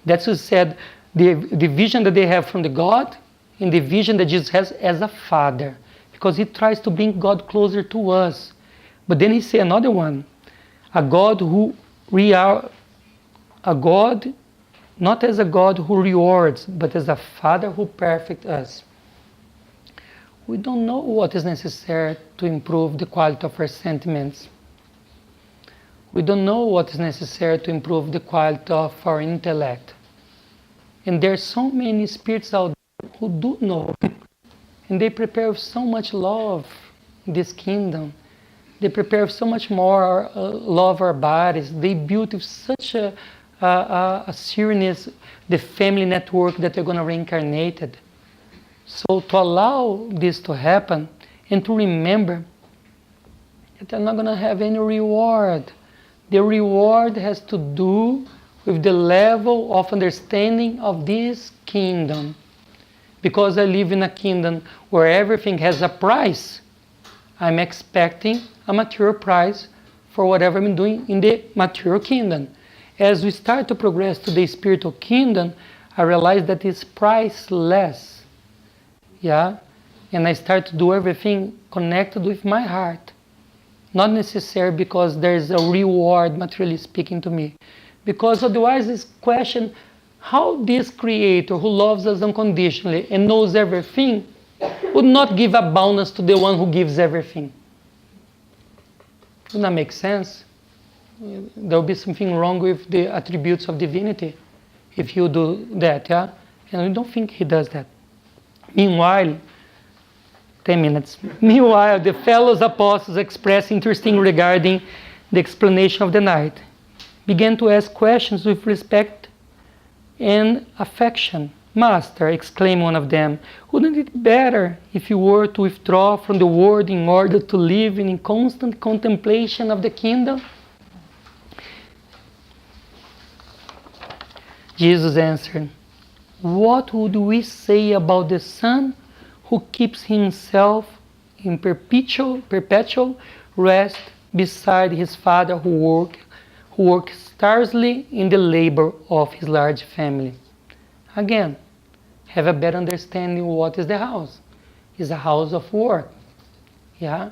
That's what said, the vision that they have from the God, and the vision that Jesus has as a Father. Because he tries to bring God closer to us. But then he said another one, a God who a God, not as a God who rewards, but as a Father who perfects us. We don't know what is necessary to improve the quality of our sentiments. We don't know what is necessary to improve the quality of our intellect. And there are so many spirits out there who do know. And they prepare with so much love in this kingdom. They prepare with so much more love our bodies. They build with such a seriousness the family network that they're going to reincarnate it. So to allow this to happen and to remember that they're not going to have any reward. The reward has to do with the level of understanding of this kingdom. Because I live in a kingdom where everything has a price, I'm expecting a material price for whatever I'm doing in the material kingdom. As we start to progress to the spiritual kingdom, I realize that it's priceless. Yeah? And I start to do everything connected with my heart. Not necessary because there's a reward materially speaking to me. Because otherwise it's question how this Creator who loves us unconditionally and knows everything would not give abundance to the one who gives everything. Does that make sense? There will be something wrong with the attributes of divinity if you do that, yeah? And I don't think he does that. Meanwhile, 10 minutes. Meanwhile, the fellow apostles expressed interest regarding the explanation of the night, began to ask questions with respect and affection. Master, exclaimed one of them, wouldn't it be better if you were to withdraw from the world in order to live in constant contemplation of the kingdom? Jesus answered, what would we say about the son who keeps himself in perpetual rest beside his father who works tirelessly in the labor of his large family? Again, have a better understanding what is the house. It's a house of work. Yeah?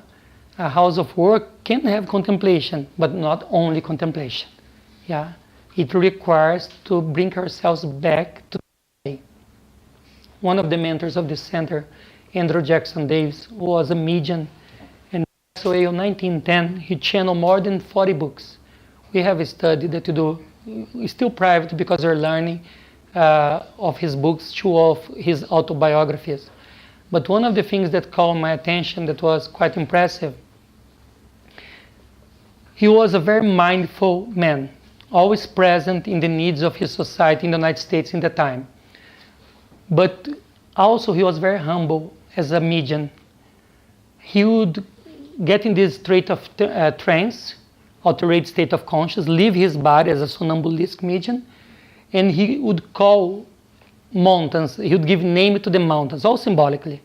A house of work can have contemplation, but not only contemplation. Yeah? It requires to bring ourselves back to the day. One of the mentors of the center, Andrew Jackson Davis, was a medium, and so in 1910 he channeled more than 40 books. We have a study that to do, it's still private because we're learning of his books, two of his autobiographies. But one of the things that caught my attention that was quite impressive, he was a very mindful man, always present in the needs of his society in the United States in the time. But also he was very humble as a medium. He would get in this state of trance, altered state of consciousness, leave his body as a somnambulistic medium, and he would call mountains, he would give name to the mountains, all symbolically.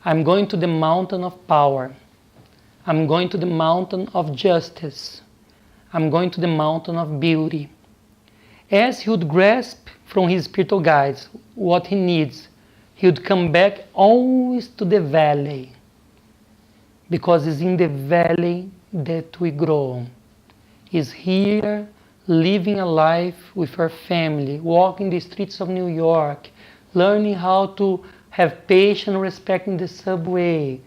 I'm going to the mountain of power. I'm going to the mountain of justice. I'm going to the mountain of beauty. As he would grasp from his spiritual guides what he needs, he would come back always to the valley. Because it's in the valley that we grow. It's here living a life with our family, walking the streets of New York, learning how to have patience, respecting the subway,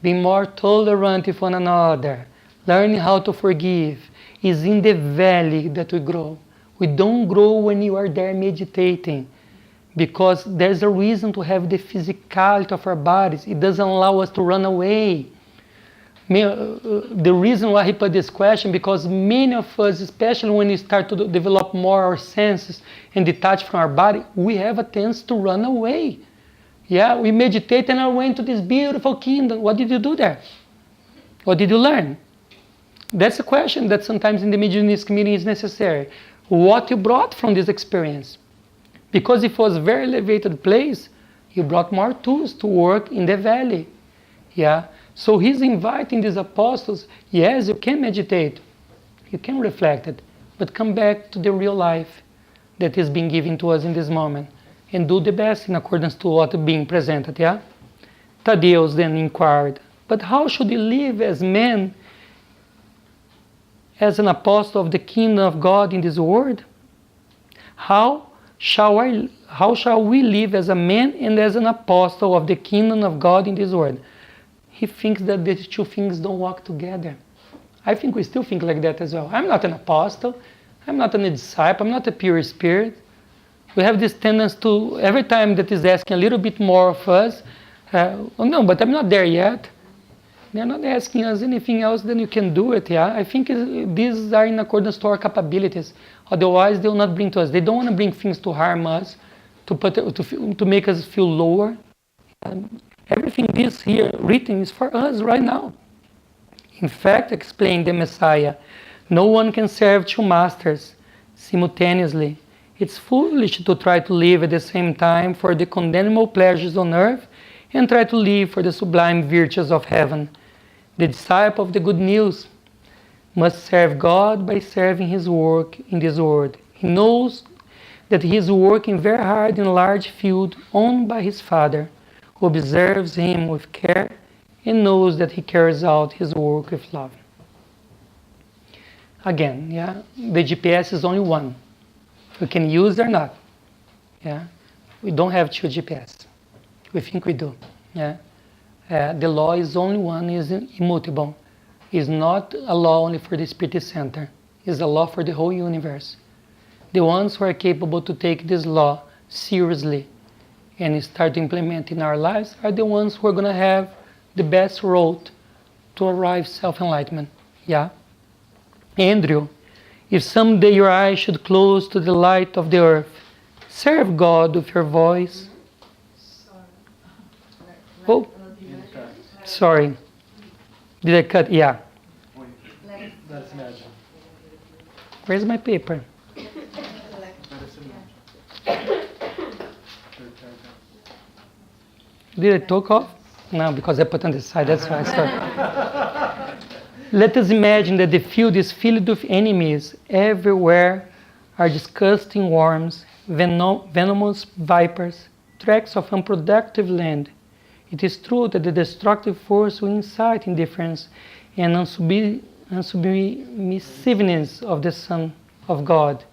being more tolerant with one another, learning how to forgive. Is in the valley that we grow. We don't grow when you are there meditating, because there's a reason to have the physicality of our bodies. It doesn't allow us to run away. The reason why he put this question, because many of us, especially when we start to develop more our senses and detach from our body, we have a tendency to run away. Yeah, we meditate and I went to this beautiful kingdom. What did you do there? What did you learn? That's a question that sometimes in the mediumistic meeting is necessary. What you brought from this experience? Because if it was a very elevated place, you brought more tools to work in the valley. Yeah. So he's inviting these apostles, yes, you can meditate, you can reflect it, but come back to the real life that is being given to us in this moment and do the best in accordance to what is being presented, yeah? Thaddeus then inquired, but how should we live as men, as an apostle of the kingdom of God in this world? How shall we live as a man and as an apostle of the kingdom of God in this world? He thinks that these two things don't walk together. I think we still think like that as well. I'm not an apostle. I'm not a disciple. I'm not a pure spirit. We have this tendency to, every time that is asking a little bit more of us, oh no, but I'm not there yet. They're not asking us anything else than you can do it. Yeah, I think these are in accordance to our capabilities. Otherwise, they will not bring to us. They don't want to bring things to harm us, to make us feel lower. Everything this here written is for us right now. In fact, explained the Messiah, no one can serve two masters simultaneously. It's foolish to try to live at the same time for the condemnable pleasures on earth and try to live for the sublime virtues of heaven. The disciple of the good news must serve God by serving his work in this world. He knows that he is working very hard in a large field owned by his Father, who observes him with care and knows that he carries out his work with love. Again, yeah, the GPS is only one. We can use it or not. Yeah, we don't have two GPS. We think we do. Yeah, the law is only one, is immutable. It's not a law only for the Spirit Center. It's a law for the whole universe. The ones who are capable to take this law seriously and start to implement in our lives are the ones who are going to have the best road to arrive self-enlightenment. Yeah? Andrew, if someday your eyes should close to the light of the earth, serve God with your voice. Oh, sorry. Did I cut? Yeah. Let's imagine. Where's my paper? Did I talk off? No, because I put on the side, that's why I started. Let us imagine that the field is filled with enemies. Everywhere are disgusting worms, venomous vipers, tracts of unproductive land. It is true that the destructive force will incite indifference and unsubmissiveness of the Son of God.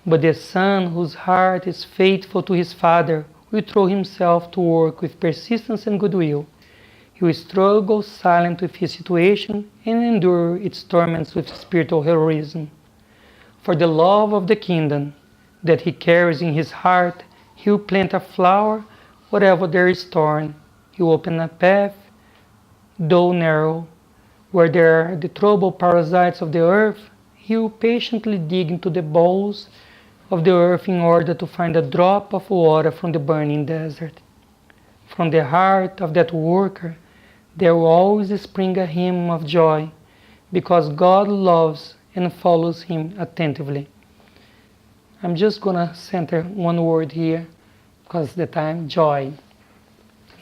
But the Son, whose heart is faithful to his Father, will throw himself to work with persistence and goodwill. He will struggle silent with his situation and endure its torments with spiritual heroism. For the love of the kingdom that he carries in his heart, he will plant a flower wherever there is thorn. He will open a path, though narrow, where there are the troubled parasites of the earth. He will patiently dig into the bowels of the earth in order to find a drop of water from the burning desert. From the heart of that worker, there will always spring a hymn of joy, because God loves and follows him attentively. I'm just going to center one word here, because the time, joy.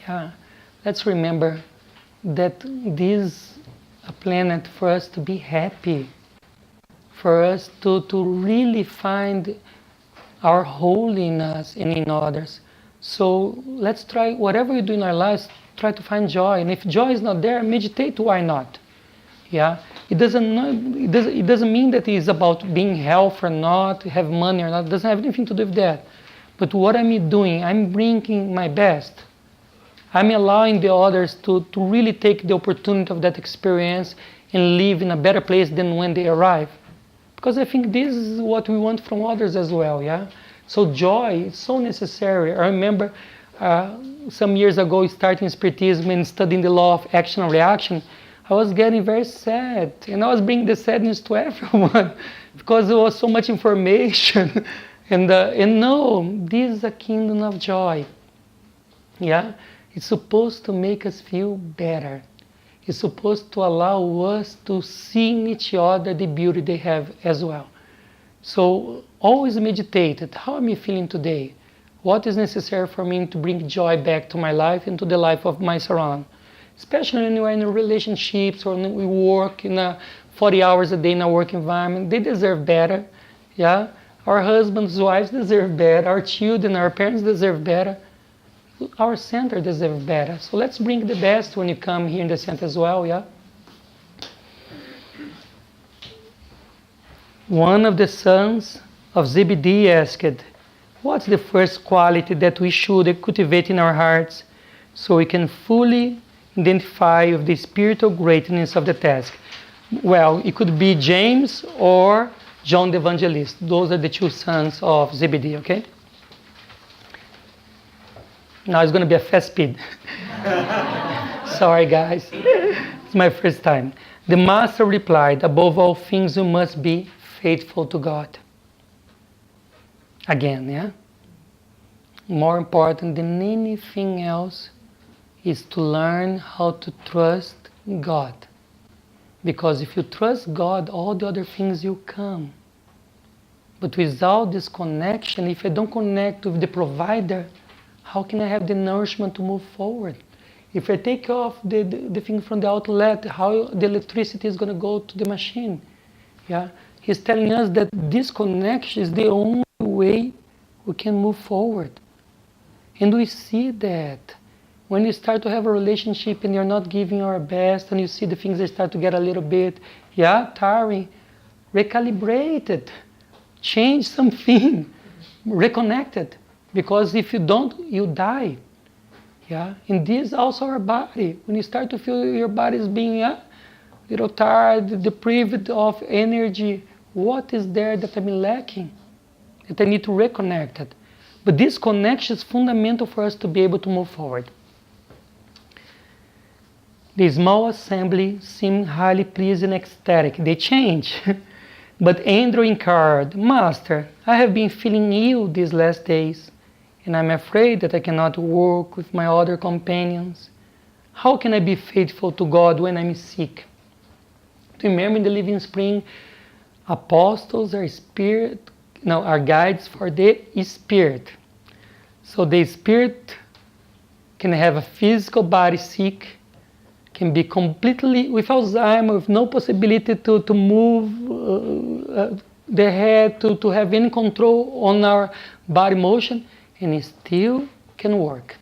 Yeah, let's remember that this is a planet for us to be happy, for us to really find our holiness in others. So let's try, whatever we do in our lives, try to find joy. And if joy is not there, meditate, why not? Yeah, it doesn't mean that it's about being health or not, have money or not. It doesn't have anything to do with that. But what I'm doing, I'm bringing my best. I'm allowing the others to really take the opportunity of that experience and live in a better place than when they arrive. Because I think this is what we want from others as well, yeah? So joy is so necessary. I remember some years ago starting Spiritism and studying the law of action and reaction. I was getting very sad, and I was bringing the sadness to everyone because there was so much information. and no, this is a kingdom of joy. Yeah, it's supposed to make us feel better. It's supposed to allow us to see in each other the beauty they have as well. So always meditate. How am I feeling today? What is necessary for me to bring joy back to my life and to the life of my surround? Especially when we're in relationships or when we work in 40 hours a day in a work environment. They deserve better. Yeah, our husbands, wives deserve better. Our children, our parents deserve better. Our center deserves better. So let's bring the best when you come here in the center as well, yeah? One of the sons of Zebedee asked, what's the first quality that we should cultivate in our hearts so we can fully identify with the spiritual greatness of the task? Well, it could be James or John the Evangelist. Those are the two sons of Zebedee, okay? Now it's going to be a fast speed. Sorry, guys. It's my first time. The master replied, above all things, you must be faithful to God. Again, yeah? More important than anything else is to learn how to trust God. Because if you trust God, all the other things will come. But without this connection, if I don't connect with the provider, how can I have the nourishment to move forward? If I take off the thing from the outlet, how the electricity is going to go to the machine? Yeah, he's telling us that this connection is the only way we can move forward. And we see that when you start to have a relationship and you're not giving our best, and you see the things that start to get a little bit, tiring, recalibrate it, change something, reconnect it. Because if you don't, you die. Yeah, and this also our body. When you start to feel your body is being a little tired, deprived of energy, what is there that I'm lacking? That I need to reconnect it. But this connection is fundamental for us to be able to move forward. The small assembly seemed highly pleased and ecstatic. They change. But Andrew inquired, Master, I have been feeling ill these last days, and I'm afraid that I cannot work with my other companions. How can I be faithful to God when I'm sick? Do you remember in the Living Spring, apostles are guides for the spirit. So the spirit can have a physical body sick, can be completely with Alzheimer, with no possibility to move the head, to have any control on our body motion, and it still can work.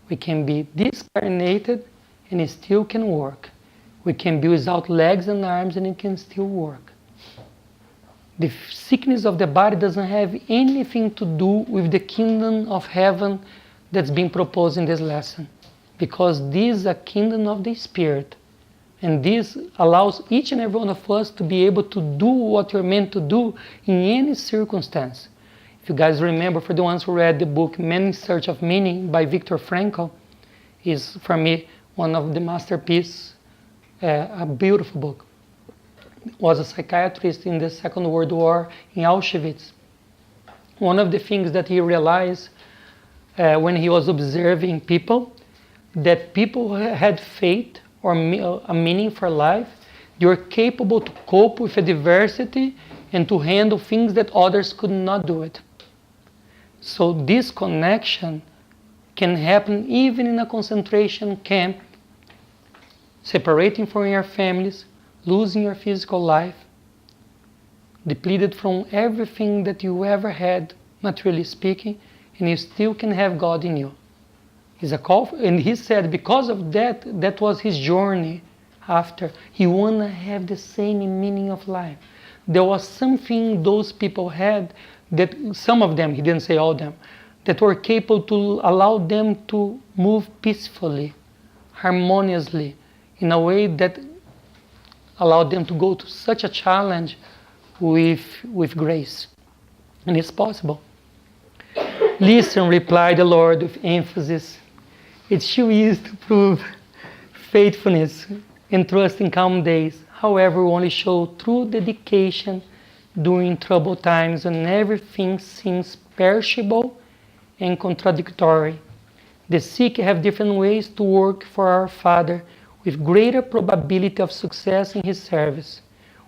We can be discarnated and it still can work. We can be without legs and arms and it can still work. The sickness of the body doesn't have anything to do with the kingdom of heaven that's being proposed in this lesson. Because this is a kingdom of the Spirit. And this allows each and every one of us to be able to do what you're meant to do in any circumstance. If you guys remember, for the ones who read the book Men in Search of Meaning by Viktor Frankl, is for me one of the masterpieces, a beautiful book. Was a psychiatrist in the Second World War in Auschwitz. One of the things that he realized when he was observing people, that people had faith or a meaning for life, they were capable to cope with adversity and to handle things that others could not do it. So this connection can happen even in a concentration camp, separating from your families, losing your physical life, depleted from everything that you ever had, materially speaking, and you still can have God in you. It's a call, and he said because of that, that was his journey after. He wanted to have the same meaning of life. There was something those people had that some of them, he didn't say all of them, that were capable to allow them to move peacefully, harmoniously, in a way that allowed them to go to such a challenge with grace. And it's possible. Listen, replied the Lord with emphasis. It's too easy to prove faithfulness and trust in calm days. However, we only show true dedication during troubled times when everything seems perishable and contradictory. The sick have different ways to work for our Father with greater probability of success in His service.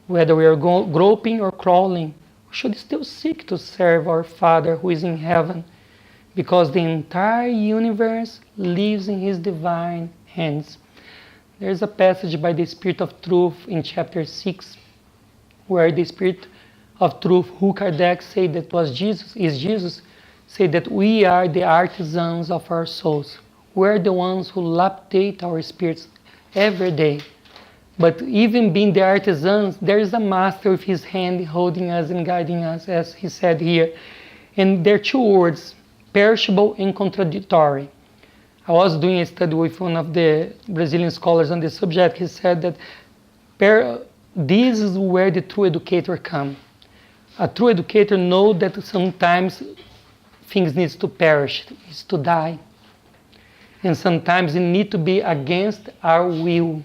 Whether we are groping or crawling, we should still seek to serve our Father who is in heaven, because the entire universe lives in His divine hands. There's a passage by the Spirit of Truth in chapter 6, where the Spirit of Truth, who Kardec said that was Jesus, said that we are the artisans of our souls. We're the ones who lapidate our spirits every day. But even being the artisans, there is a master with his hand holding us and guiding us, as he said here. And there are two words, perishable and contradictory. I was doing a study with one of the Brazilian scholars on this subject. He said that this is where the true educator comes. A true educator knows that sometimes things need to perish, needs to die. And sometimes it needs to be against our will.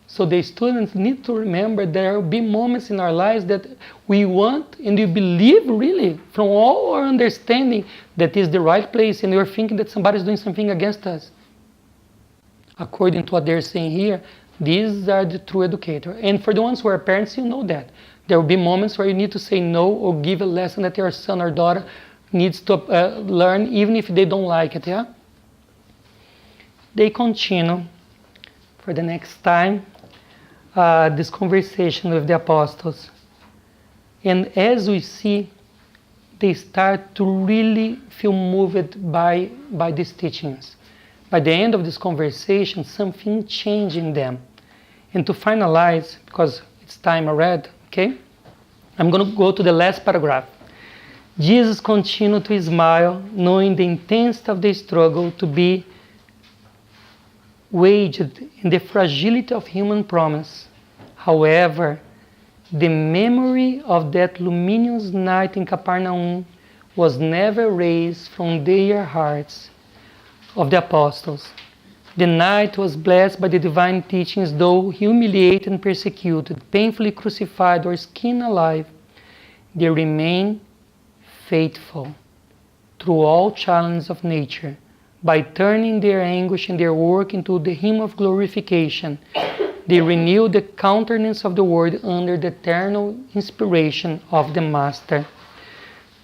So the students need to remember there will be moments in our lives that we want and we believe really from all our understanding that is the right place, and we're thinking that somebody is doing something against us. According to what they're saying here, these are the true educators. And for the ones who are parents, you know that. There will be moments where you need to say no or give a lesson that your son or daughter needs to learn, even if they don't like it, yeah? They continue for the next time this conversation with the apostles. And as we see, they start to really feel moved by these teachings. By the end of this conversation, something changed in them. And to finalize, because it's time already, okay? I'm going to go to the last paragraph. Jesus continued to smile, knowing the intensity of the struggle to be waged in the fragility of human promise. However, the memory of that luminous night in Capernaum was never erased from their hearts of the apostles. The night was blessed by the divine teachings, though humiliated and persecuted, painfully crucified or skinned alive. They remained faithful through all challenges of nature, by turning their anguish and their work into the hymn of glorification. They renewed the countenance of the word under the eternal inspiration of the Master.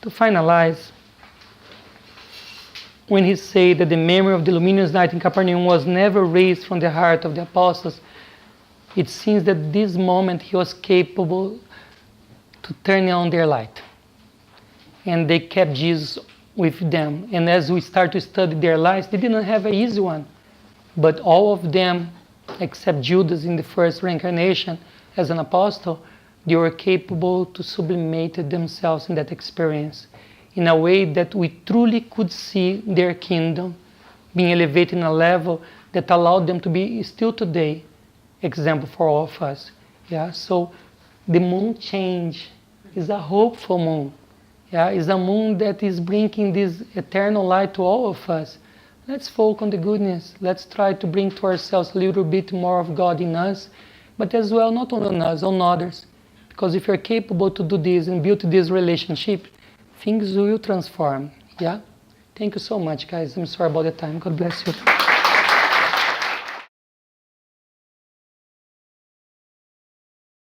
To finalize, when he said that the memory of the luminous night in Capernaum was never erased from the heart of the apostles, it seems that this moment he was capable to turn on their light. And they kept Jesus with them. And as we start to study their lives, they didn't have an easy one. But all of them, except Judas in the first reincarnation as an apostle, they were capable to sublimate themselves in that experience in a way that we truly could see their kingdom being elevated in a level that allowed them to be still today example for all of us. Yeah, so the moon change is a hopeful moon. Yeah, it's a moon that is bringing this eternal light to all of us. Let's focus on the goodness. Let's try to bring to ourselves a little bit more of God in us, but as well, not only on us, on others. Because if you're capable to do this and build this relationship, things will transform. Yeah? Thank you so much, guys. I'm sorry about the time. God bless you.